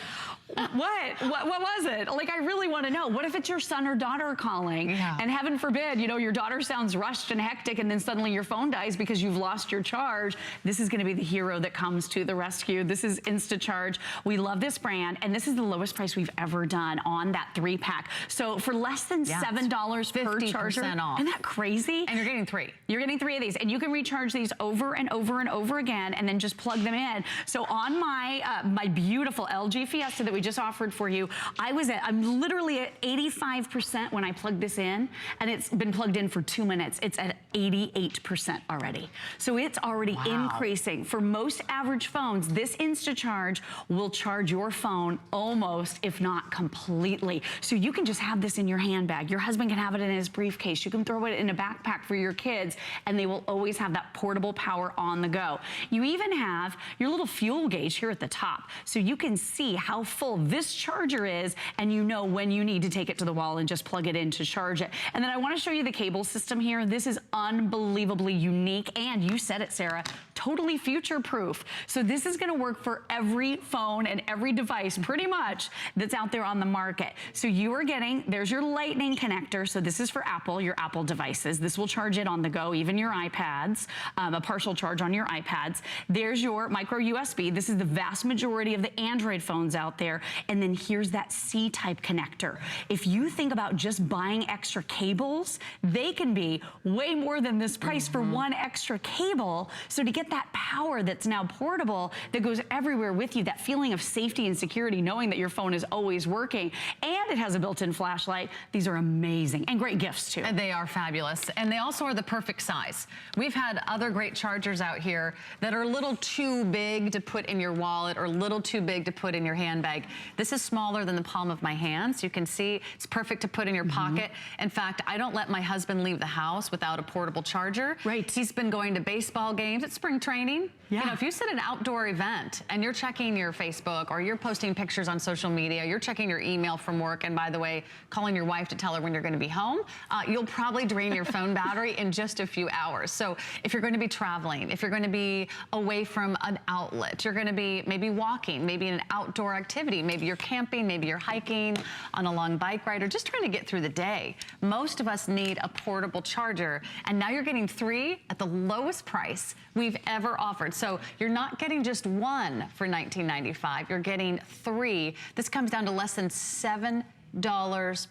what was it? Like, I really want to know. What if it's your son or daughter calling? And heaven forbid, you know, your daughter sounds rushed and hectic and then suddenly your phone dies because you've lost your charge. This is going to be the hero that comes to the rescue. This is InstaCharge. We love this brand, and this is the lowest price we've ever done on that 3-pack. So for less than $7 per charger. Off. Isn't that crazy? And you're getting 3. You're getting 3 of these, and you can recharge these over and over and over again and then just plug them in. So on my my beautiful LG Fiesta that we just offered for you, I'm literally at 85% when I plug this in, and it's been plugged in for 2 minutes. It's at 88% already. So it's already increasing. For most average phones, this InstaCharge will charge your phone almost, if not completely. So you can just have this in your handbag. Your husband can have it in his briefcase. You can throw it in a backpack for your kids, and they will always have that portable power on the go. You even have your little fuel gauge here at the top, so you can see how full this charger is, and you know when you need to take it to the wall and just plug it in to charge it. And then I want to show you the cable system here. This is unbelievably unique, and you said it, Sarah, totally future-proof. So this is going to work for every phone and every device pretty much that's out there on the market. So you are getting, there's your Lightning connector. So this is for Apple, your Apple devices. This will charge it on the go, even your iPads, a partial charge on your iPads. There's your micro USB. This is the vast majority of the Android phones out there. And then here's that C-type connector. If you think about just buying extra cables, they can be way more than this price for 1 extra cable. So to get that power that's now portable, that goes everywhere with you, that feeling of safety and security, knowing that your phone is always working, and it has a built-in flashlight, these are amazing and great gifts too. And they are fabulous, and they also are the perfect size. We've had other great chargers out here that are a little too big to put in your wallet or a little too big to put in your handbag. This is smaller than the palm of my hand, so you can see it's perfect to put in your pocket. In fact, I don't let my husband leave the house without a portable charger. Right. He's been going to baseball games at spring training. Yeah. You know, if you sit at an outdoor event and you're checking your Facebook or you're posting pictures on social media, you're checking your email from work, and by the way, calling your wife to tell her when you're going to be home, you'll probably drain your phone battery in just a few hours. So if you're going to be traveling, if you're going to be away from an outlet, you're going to be maybe walking, maybe in an outdoor activity, maybe you're camping, maybe you're hiking on a long bike ride, or just trying to get through the day. Most of us need a portable charger, and now you're getting 3 at the lowest price we've ever offered. So you're not getting just 1 for $19.95, you're getting 3. This comes down to less than $7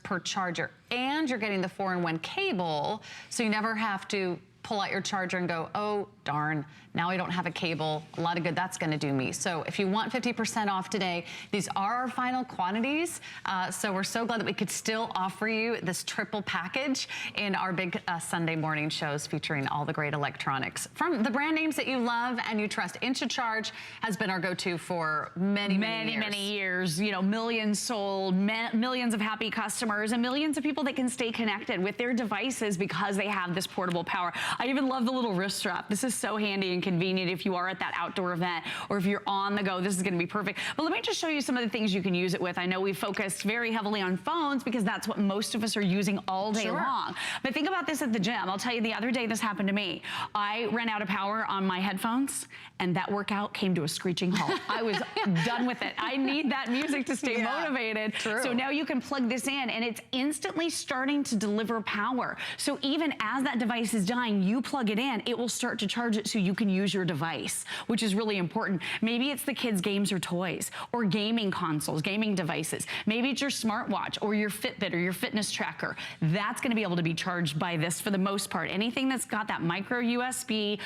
per charger, and you're getting the 4-in-1 cable, so you never have to pull out your charger and go, oh darn, now I don't have a cable. A lot of good that's going to do me. So if you want 50% off today, these are our final quantities. So we're so glad that we could still offer you this triple package in our big Sunday morning shows featuring all the great electronics from the brand names that you love and you trust. InstaCharge has been our go-to for many years. You know, millions sold, millions of happy customers, and millions of people that can stay connected with their devices because they have this portable power. I even love the little wrist strap. This is so handy and convenient if you are at that outdoor event or if you're on the go. This is going to be perfect. But let me just show you some of the things you can use it with. I know we've focused very heavily on phones because that's what most of us are using all day long. But think about this at the gym. I'll tell you, the other day this happened to me. I ran out of power on my headphones and that workout came to a screeching halt. I was done with it. I need that music to stay motivated. So now you can plug this in and it's instantly starting to deliver power. So even as that device is dying, you plug it in, it will start to charge it so you can use your device, which is really important. Maybe it's the kids' games or toys or gaming consoles, gaming devices. Maybe it's your smartwatch or your Fitbit or your fitness tracker. That's going to be able to be charged by this for the most part. Anything that's got that micro USB,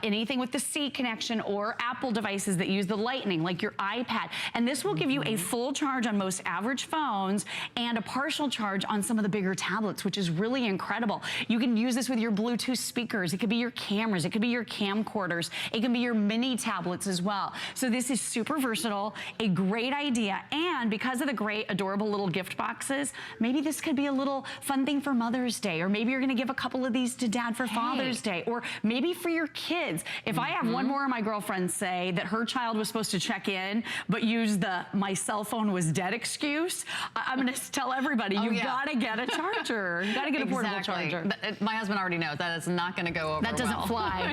anything with the C connection or Apple devices that use the Lightning, like your iPad. And this will give you a full charge on most average phones and a partial charge on some of the bigger tablets, which is really incredible. You can use this with your Bluetooth speakers. It could be your cameras. It could be your camcorders. It can be your mini tablets as well. So this is super versatile, a great idea. And because of the great, adorable little gift boxes, maybe this could be a little fun thing for Mother's Day, or maybe you're going to give a couple of these to Dad for Father's Day, or maybe for your kids. If I have one more of my girlfriends say that her child was supposed to check in, but use the "my cell phone was dead" excuse, I'm going to tell everybody, you've got to get a charger. You got to get a portable charger. My husband already knows that is not going to go over That doesn't well. fly.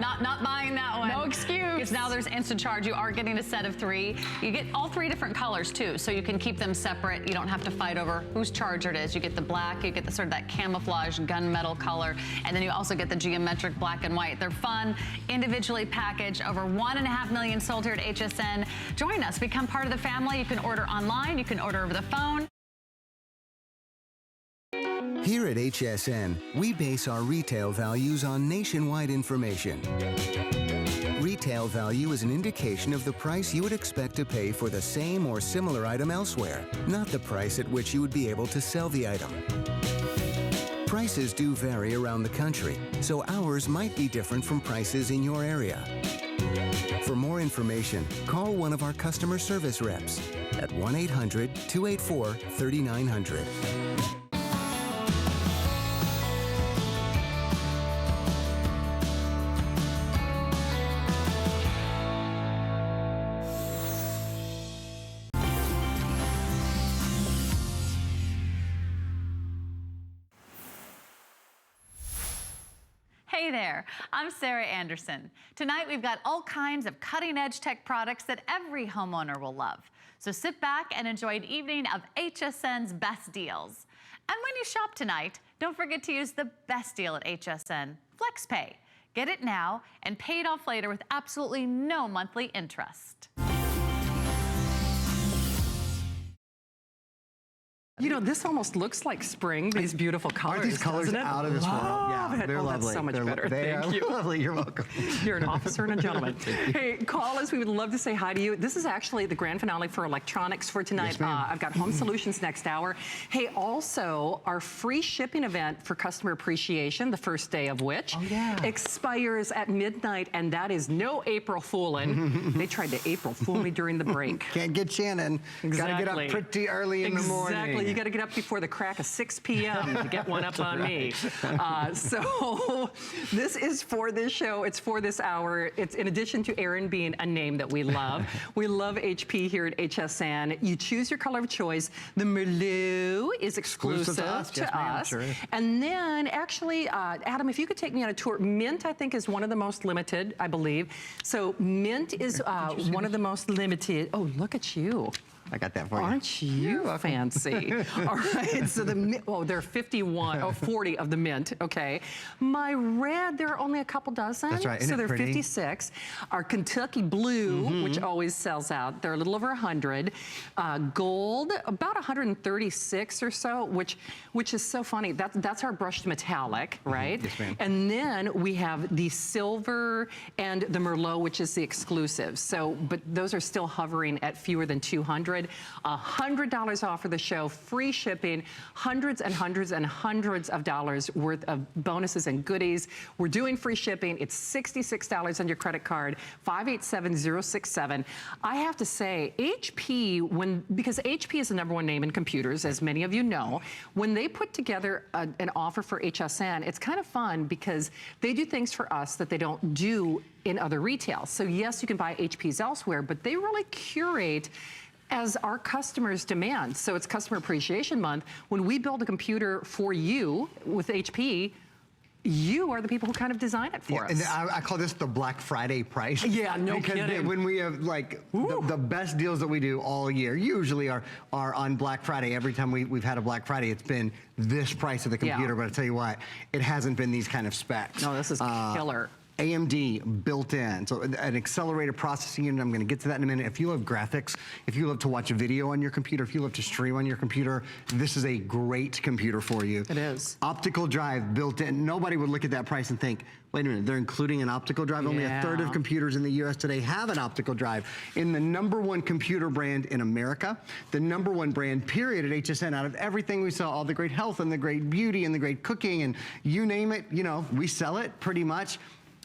Not buying that one. No excuse. Because now there's InstaCharge. You are getting a set of 3. You get all 3 different colors too, so you can keep them separate. You don't have to fight over whose charger it is. You get the black, you get the sort of that camouflage gunmetal color, and then you also get the geometric black and white. They're fun, individually packaged. Over 1.5 million sold here at HSN. Join us, become part of the family. You can order online, you can order over the phone. Here at HSN, we base our retail values on nationwide information. Retail value is an indication of the price you would expect to pay for the same or similar item elsewhere, not the price at which you would be able to sell the item. Prices do vary around the country, so ours might be different from prices in your area. For more information, call one of our customer service reps at 1-800-284-3900. Hey there, I'm Sarah Anderson. Tonight we've got all kinds of cutting-edge tech products that every homeowner will love. So sit back and enjoy an evening of HSN's best deals. And when you shop tonight, don't forget to use the best deal at HSN, FlexPay. Get it now and pay it off later with absolutely no monthly interest. You know, this almost looks like spring, these beautiful colors. Aren't these colors doesn't it? out of this world? Love Yeah, it. they're Oh, lovely. that's so much They're better. They Thank are you. lovely. You're welcome. You're an officer and a gentleman. Hey, call us. We would love to say hi to you. This is actually the grand finale for electronics for tonight. Yes, ma'am. I've got home solutions next hour. Hey, also, our free shipping event for customer appreciation, the first day of which expires at midnight, and that is no April fooling. They tried to April fool me during the break. Can't get Shannon. Gotta get up pretty early in the morning. Exactly. You got to get up before the crack of 6 p.m. to get one up on me. So this is for this show. It's for this hour. It's in addition to Aaron being a name that we love. We love HP here at HSN. You choose your color of choice. The Merlot is exclusive to us. Yes, ma'am. Sure is. And then actually, Adam, if you could take me on a tour. Mint, I think, is one of the most limited, I believe. So Mint is one of the most limited. Oh, look at you. I got that for you. Aren't you fancy? All right, so there are 40 of the mint, okay. My red, there are only a couple dozen. That's right, isn't so it there are pretty? 56. Our Kentucky blue, which always sells out, they're a little over 100. Gold, about 136 or so, which is so funny. That's our brushed metallic, right? Yes, ma'am. And then we have the silver and the Merlot, which is the exclusive. So, but those are still hovering at fewer than 200. $100 off for the show, free shipping, hundreds and hundreds and hundreds of dollars worth of bonuses and goodies. We're doing free shipping. It's $66 on your credit card, 587067. I have to say, HP, because HP is the #1 name in computers, as many of you know, when they put together an offer for HSN, it's kind of fun because they do things for us that they don't do in other retail. So yes, you can buy HPs elsewhere, but they really curate as our customers demand. So it's Customer Appreciation Month. When we build a computer for you with HP, you are the people who kind of design it for us. And I call this the Black Friday price. Yeah, no because kidding. When we have like the best deals that we do all year, usually are on Black Friday. Every time we've had a Black Friday, it's been this price of the computer. But I tell you what, it hasn't been these kind of specs. No, this is killer. AMD built in, so an accelerated processing unit. I'm going to get to that in a minute. If you love graphics, if you love to watch a video on your computer, if you love to stream on your computer, this is a great computer for you. It is. Optical drive built in. Nobody would look at that price and think, wait a minute, they're including an optical drive? Only a third of computers in the US today have an optical drive. In the #1 computer brand in America, the #1 brand, period, at HSN, out of everything we sell, all the great health and the great beauty and the great cooking and you name it, you know, we sell it pretty much.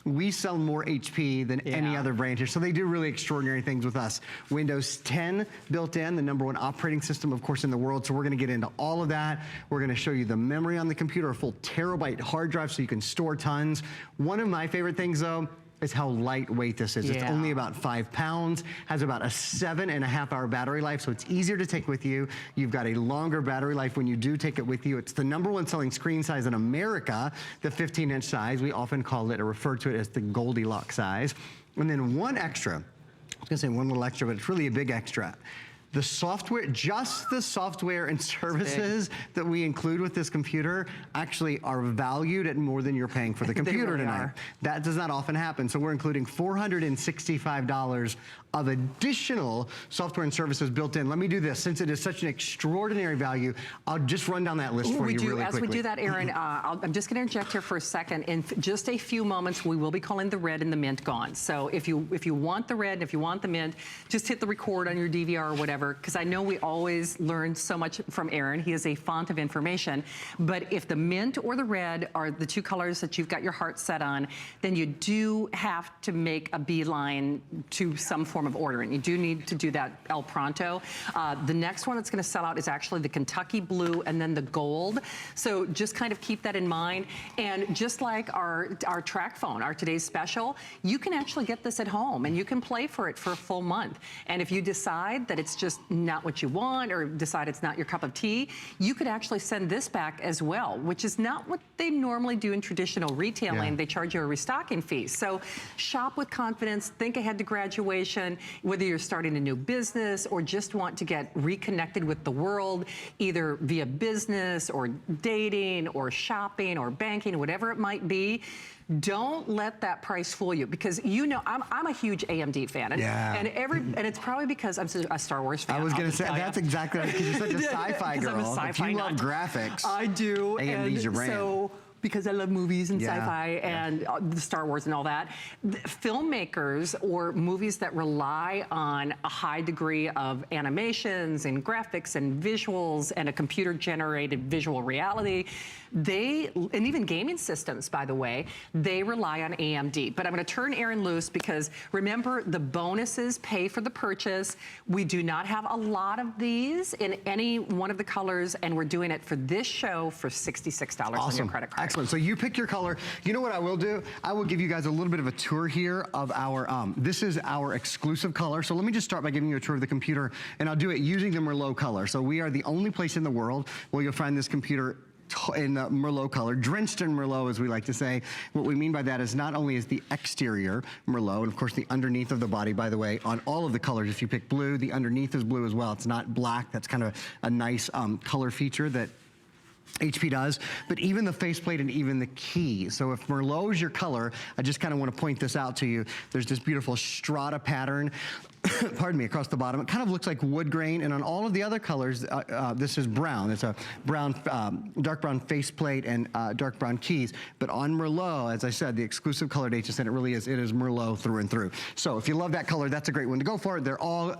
We sell more HP than any other brand here. So they do really extraordinary things with us. Windows 10 built in, the #1 operating system, of course, in the world. So we're gonna get into all of that. We're gonna show you the memory on the computer, a full terabyte hard drive so you can store tons. One of my favorite things though, is how lightweight this is. It's only about 5 pounds, has about a 7.5-hour battery life, so it's easier to take with you. You've got a longer battery life when you do take it with you. It's the #1 selling screen size in America, the 15-inch size. We often call it or refer to it as the Goldilocks size. And then one extra, I was gonna say one little extra, but it's really a big extra. The software, just the software and services that we include with this computer actually are valued at more than you're paying for the computer really tonight. are. That does not often happen. So we're including $465 of additional software and services built in. Let me do this. Since it is such an extraordinary value, I'll just run down that list for you really quickly. As we do that, Aaron, I'm just going to interject here for a second. In just a few moments, we will be calling the red and the mint gone. So if you want the red and if you want the mint, just hit the record on your DVR or whatever, because I know we always learn so much from Aaron. He is a font of information. But if the mint or the red are the two colors that you've got your heart set on, then you do have to make a beeline to some form of ordering. You do need to do that El Pronto. The next one that's going to sell out is actually the Kentucky blue and then the gold. So just kind of keep that in mind. And just like our track phone, our today's special, you can actually get this at home and you can play for it for a full month. And if you decide that it's just not what you want or decide it's not your cup of tea, you could actually send this back as well, which is not what they normally do in traditional retailing. They charge you a restocking fee. So shop with confidence, think ahead to graduation, whether you're starting a new business or just want to get reconnected with the world, either via business or dating or shopping or banking, whatever it might be. Don't let that price fool you, because you know I'm a huge AMD fan, and it's probably because I'm a Star Wars fan. I was going to say that's exactly right, because you're such a sci-fi girl. I'm a sci-fi if you love graphics, I do. AMD's your brand. So, because I love movies and sci-fi and the Star Wars and all that. Filmmakers or movies that rely on a high degree of animations and graphics and visuals and a computer-generated visual reality, and even gaming systems, by the way, they rely on AMD. But I'm going to turn Aaron loose, because remember, the bonuses pay for the purchase. We do not have a lot of these in any one of the colors, and we're doing it for this show for $66 on your credit card. Excellent. So you pick your color. You know what I will do? I will give you guys a little bit of a tour here of our, this is our exclusive color. So let me just start by giving you a tour of the computer, and I'll do it using the Merlot color. So we are the only place in the world where you'll find this computer in the Merlot color, drenched in Merlot, as we like to say. What we mean by that is not only is the exterior Merlot, and of course the underneath of the body, by the way, on all of the colors, if you pick blue, the underneath is blue as well. It's not black. That's kind of a nice color feature that HP does, but even the faceplate and even the key. So if Merlot is your color, I just kind of want to point this out to you. There's this beautiful strata pattern, pardon me, across the bottom. It kind of looks like wood grain, and on all of the other colors, this is brown. It's a brown, dark brown faceplate and dark brown keys. But on Merlot, as I said, the exclusive color at HSN, it is Merlot through and through. So if you love that color, that's a great one to go for. They're all,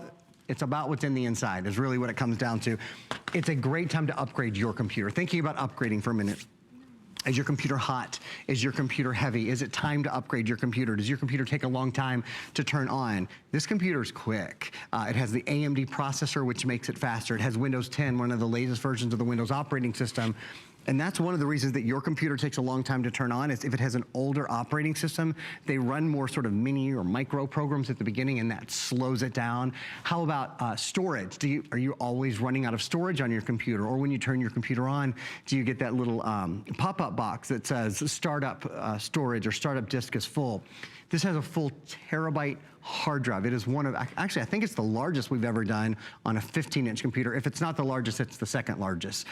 it's about what's in the inside is really what it comes down to. It's a great time to upgrade your computer. Thinking about upgrading for a minute. Is your computer hot? Is your computer heavy? Is it time to upgrade your computer? Does your computer take a long time to turn on? This computer is quick. It has the AMD processor, which makes it faster. It has Windows 10, one of the latest versions of the Windows operating system. And that's one of the reasons that your computer takes a long time to turn on, is if it has an older operating system, they run more sort of mini or micro programs at the beginning, and that slows it down. How about storage? Are you always running out of storage on your computer? Or when you turn your computer on, do you get that little pop-up box that says startup storage or startup disk is full? This has a full terabyte hard drive. It is one of, actually, I think it's the largest we've ever done on a 15-inch computer. If it's not the largest, it's the second largest.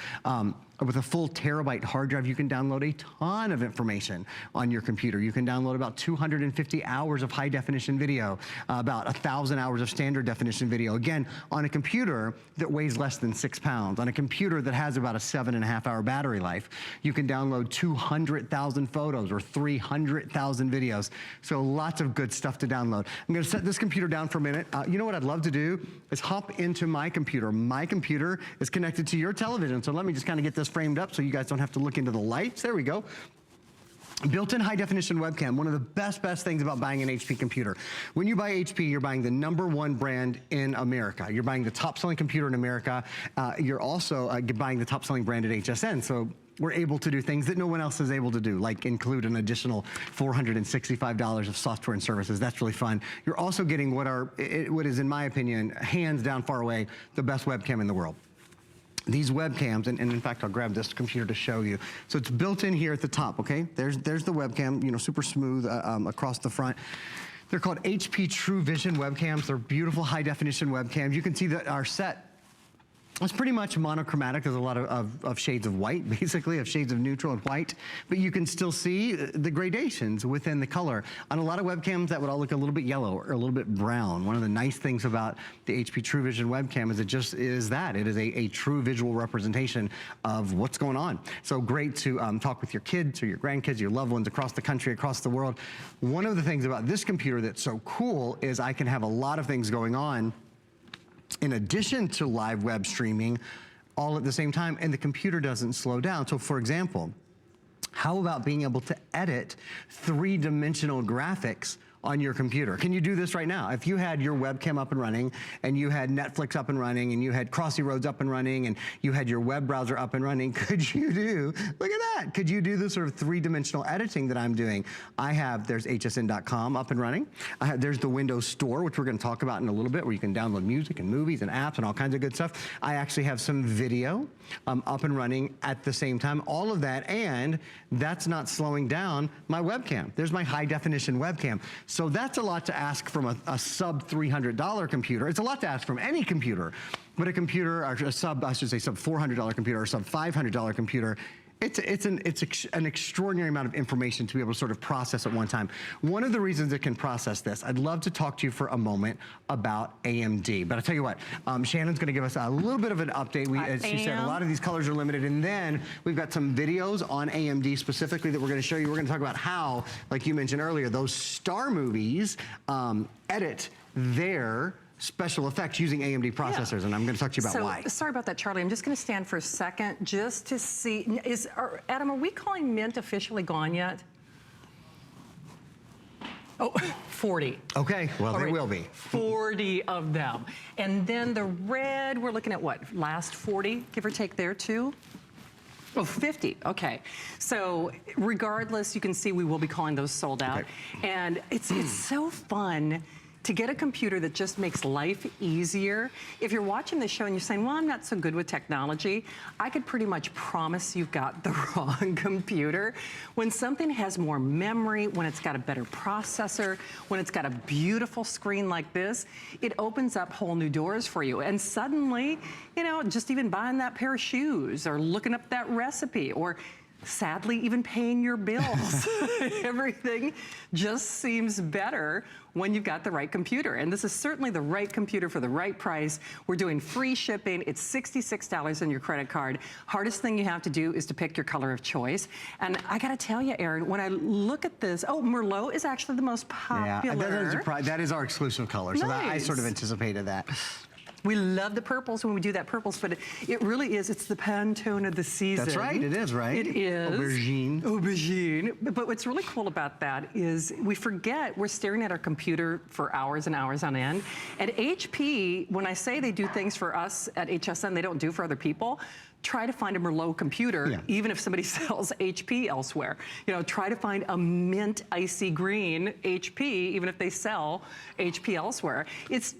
With a full terabyte hard drive, you can download a ton of information on your computer. You can download about 250 hours of high-definition video, about 1,000 hours of standard definition video. Again, on a computer that weighs less than 6 pounds, on a computer that has about a 7.5-hour battery life, you can download 200,000 photos or 300,000 videos. So lots of good stuff to download. I'm going to set this computer down for a minute. You know what I'd love to do is hop into my computer. My computer is connected to your television. So let me just kind of get this framed up so you guys don't have to look into the lights. There we go. Built-in high-definition webcam, one of the best things about buying an HP computer. When you buy HP, you're buying the #1 brand in America. You're buying the top-selling computer in America. You're also buying the top-selling brand at HSN. So we're able to do things that no one else is able to do, like include an additional $465 of software and services. That's really fun. You're also getting what is, in my opinion, hands down, far away, the best webcam in the world. These webcams, and in fact, I'll grab this computer to show you. So it's built in here at the top, okay? There's the webcam, you know, super smooth across the front. They're called HP True Vision webcams. They're beautiful high-definition webcams. You can see that our set, it's pretty much monochromatic. There's a lot of shades of white, basically, of shades of neutral and white, but you can still see the gradations within the color. On a lot of webcams, that would all look a little bit yellow or a little bit brown. One of the nice things about the HP True Vision webcam is it just is that. It is a true visual representation of what's going on. So great to talk with your kids or your grandkids, your loved ones across the country, across the world. One of the things about this computer that's so cool is I can have a lot of things going on in addition to live web streaming, all at the same time, and the computer doesn't slow down. So for example, how about being able to edit 3-dimensional graphics on your computer? Can you do this right now? If you had your webcam up and running, and you had Netflix up and running, and you had Crossy Roads up and running, and you had your web browser up and running, could you do, look at that, could you do the sort of 3-dimensional editing that I'm doing? There's hsn.com up and running. There's the Windows Store, which we're gonna talk about in a little bit, where you can download music and movies and apps and all kinds of good stuff. I actually have some video up and running at the same time, all of that, and that's not slowing down my webcam. There's my high-definition webcam. So that's a lot to ask from a sub $300 computer. It's a lot to ask from any computer, but a computer, or I should say sub $400 computer or sub $500 computer, It's an extraordinary amount of information to be able to sort of process at one time. One of the reasons it can process this, I'd love to talk to you for a moment about AMD. But I'll tell you what, Shannon's going to give us a little bit of an update. As she said, a lot of these colors are limited. And then we've got some videos on AMD specifically that we're going to show you. We're going to talk about how, like you mentioned earlier, those star movies edit their special effects using AMD processors, and I'm going to talk to you about why. Sorry about that, Charlie. I'm just going to stand for a second just to see. Adam, are we calling Mint officially gone yet? Oh, 40. Okay, well, they will be. 40 of them. And then the red, we're looking at what, last 40, give or take there too? Oh, 50, okay. So regardless, you can see we will be calling those sold out. Okay. And it's so fun to get a computer that just makes life easier. If you're watching the show and you're saying, well, I'm not so good with technology, I could pretty much promise you've got the wrong computer. When something has more memory, when it's got a better processor, when it's got a beautiful screen like this, it opens up whole new doors for you. And suddenly, you know, just even buying that pair of shoes or looking up that recipe or sadly even paying your bills. Everything just seems better when you've got the right computer. And this is certainly the right computer for the right price. We're doing free shipping. It's $66 on your credit card. Hardest thing you have to do is to pick your color of choice. And I gotta tell you, Aaron, when I look at this, oh, Merlot is actually the most popular. Yeah, that is our exclusive color. So that, I sort of anticipated that. We love the purples when we do that purples, but it really is, it's the Pantone of the season. That's right, it is, right? It is. Aubergine. Aubergine. But what's really cool about that is we forget we're staring at our computer for hours and hours on end. At HP, when I say they do things for us at HSN they don't do for other people, try to find a Merlot computer, even if somebody sells HP elsewhere. You know, try to find a mint icy green HP, even if they sell HP elsewhere. It's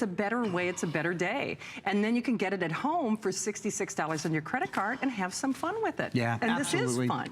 a better way, it's a better day. And then you can get it at home for $66 on your credit card and have some fun with it. Yeah, and absolutely. this is fun.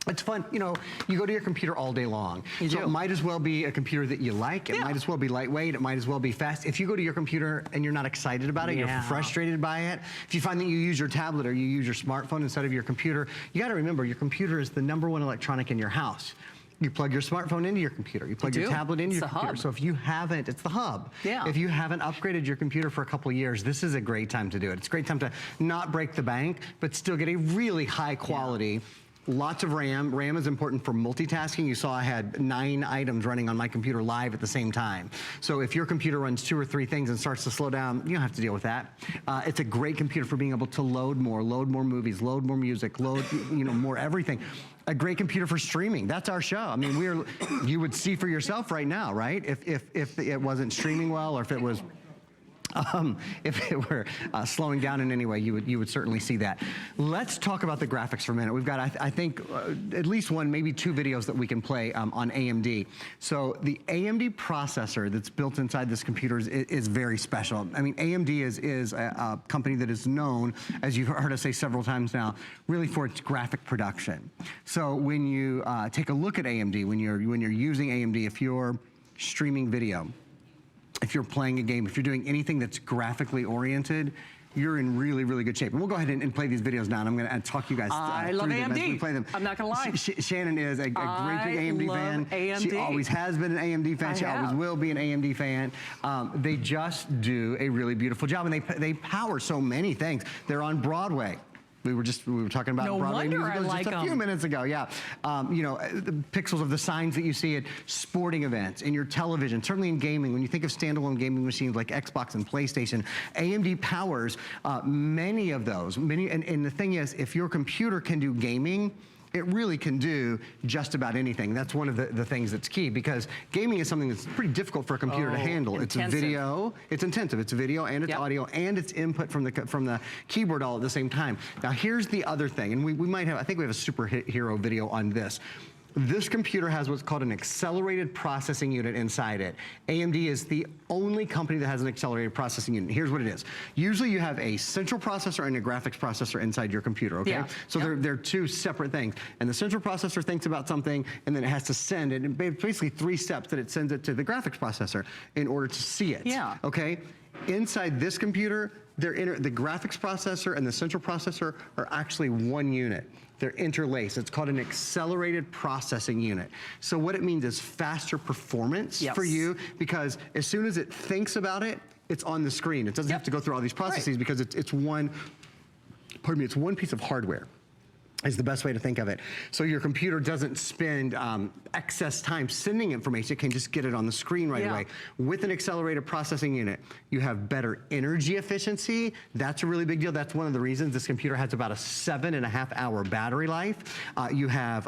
It's fun, you know, you go to your computer all day long. So it might as well be a computer that you like. It might as well be lightweight. It might as well be fast. If you go to your computer and you're not excited about it, you're frustrated by it. If you find that you use your tablet or you use your smartphone instead of your computer, you gotta remember your computer is the #1 electronic in your house. You plug your smartphone into your computer. You plug your tablet into your computer. So if you haven't, it's the hub. Yeah. If you haven't upgraded your computer for a couple of years, this is a great time to do it. It's a great time to not break the bank, but still get a really high quality. Lots of RAM. RAM is important for multitasking. You saw I had 9 items running on my computer live at the same time. So if your computer runs 2 or 3 things and starts to slow down, you don't have to deal with that. It's a great computer for being able to load more movies, load more music, load more everything. A great computer for streaming. That's our show. I mean, you would see for yourself right now, right? If it wasn't streaming well, or if it was if it were slowing down in any way, you would certainly see that. Let's talk about the graphics for a minute. We've got, I think, at least 1, maybe 2 videos that we can play on AMD. So the AMD processor that's built inside this computer is very special. I mean, AMD is a company that is known, as you've heard us say several times now, really for its graphic production. So when you take a look at AMD, when you're using AMD, if you're streaming video, if you're playing a game, if you're doing anything that's graphically oriented, you're in really, really good shape. And we'll go ahead and play these videos now, and I'm going to talk you guys I love AMD. As we play them. I'm not going to lie. Shannon is a great big AMD fan. AMD. She always has been an AMD fan. She always will be an AMD fan. They just do a really beautiful job, and they power so many things. They're on Broadway. We were talking about Broadway musicals just a few minutes ago. Yeah, you know, the pixels of the signs that you see at sporting events, in your television, certainly in gaming. When you think of standalone gaming machines like Xbox and PlayStation, AMD powers many of those. And the thing is, if your computer can do gaming, it really can do just about anything. That's one of the things that's key, because gaming is something that's pretty difficult for a computer to handle. Intensive. It's video, it's intensive. It's video and it's audio and it's input from the keyboard all at the same time. Now here's the other thing, and we might have, I think we have a superhero video on this. This computer has what's called an accelerated processing unit inside it. AMD is the only company that has an accelerated processing unit. Here's what it is. Usually you have a central processor and a graphics processor inside your computer, okay? Yeah. So they're 2 separate things. And the central processor thinks about something, and then it has to send it. And basically 3 steps that it sends it to the graphics processor in order to see it. Yeah. Okay? Inside this computer, the graphics processor and the central processor are actually one unit. They're interlaced. It's called an accelerated processing unit. So what it means is faster performance for you, because as soon as it thinks about it, it's on the screen. It doesn't have to go through all these processes because it's one, pardon me, it's one piece of hardware. Is the best way to think of it. So your computer doesn't spend excess time sending information, it can just get it on the screen right away. With an accelerated processing unit, you have better energy efficiency. That's a really big deal. That's one of the reasons this computer has about a 7.5-hour battery life. You have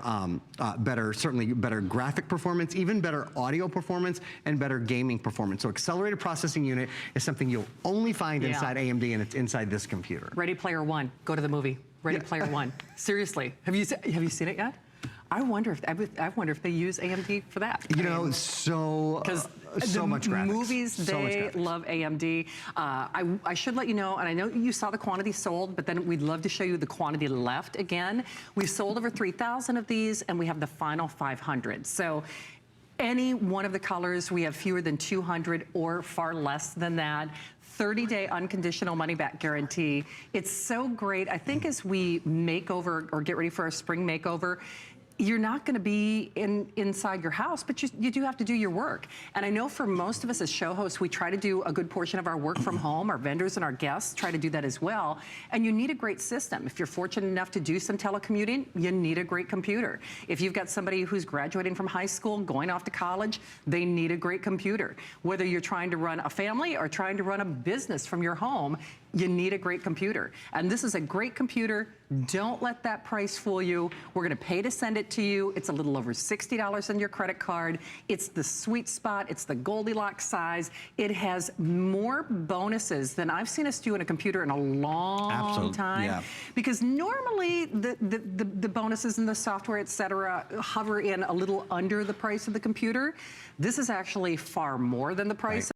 certainly better graphic performance, even better audio performance, and better gaming performance. So accelerated processing unit is something you'll only find inside AMD, and it's inside this computer. Ready Player One, go to the movie. Ready Player One. Seriously, have you seen it yet? I wonder if they use AMD for that. You know, so much graphics. Movies, they love AMD. I should let you know, and I know you saw the quantity sold, but then we'd love to show you the quantity left again. We've sold over 3,000 of these, and we have the final 500. So any one of the colors, we have fewer than 200 or far less than that. 30-day unconditional money-back guarantee. It's so great. I think as we make over or get ready for a spring makeover, you're not going to be inside your house, but you do have to do your work. And I know for most of us as show hosts, we try to do a good portion of our work from home. Our vendors and our guests try to do that as well. And you need a great system. If you're fortunate enough to do some telecommuting, you need a great computer. If you've got somebody who's graduating from high school, going off to college, they need a great computer. Whether you're trying to run a family or trying to run a business from your home, you need a great computer. And this is a great computer. Don't let that price fool you. We're gonna pay to send it to you. It's a little over $60 on your credit card. It's the sweet spot. It's the Goldilocks size. It has more bonuses than I've seen us do in a computer in a long time. Because normally the bonuses and the software, et cetera, hover in a little under the price of the computer. This is actually far more than the price.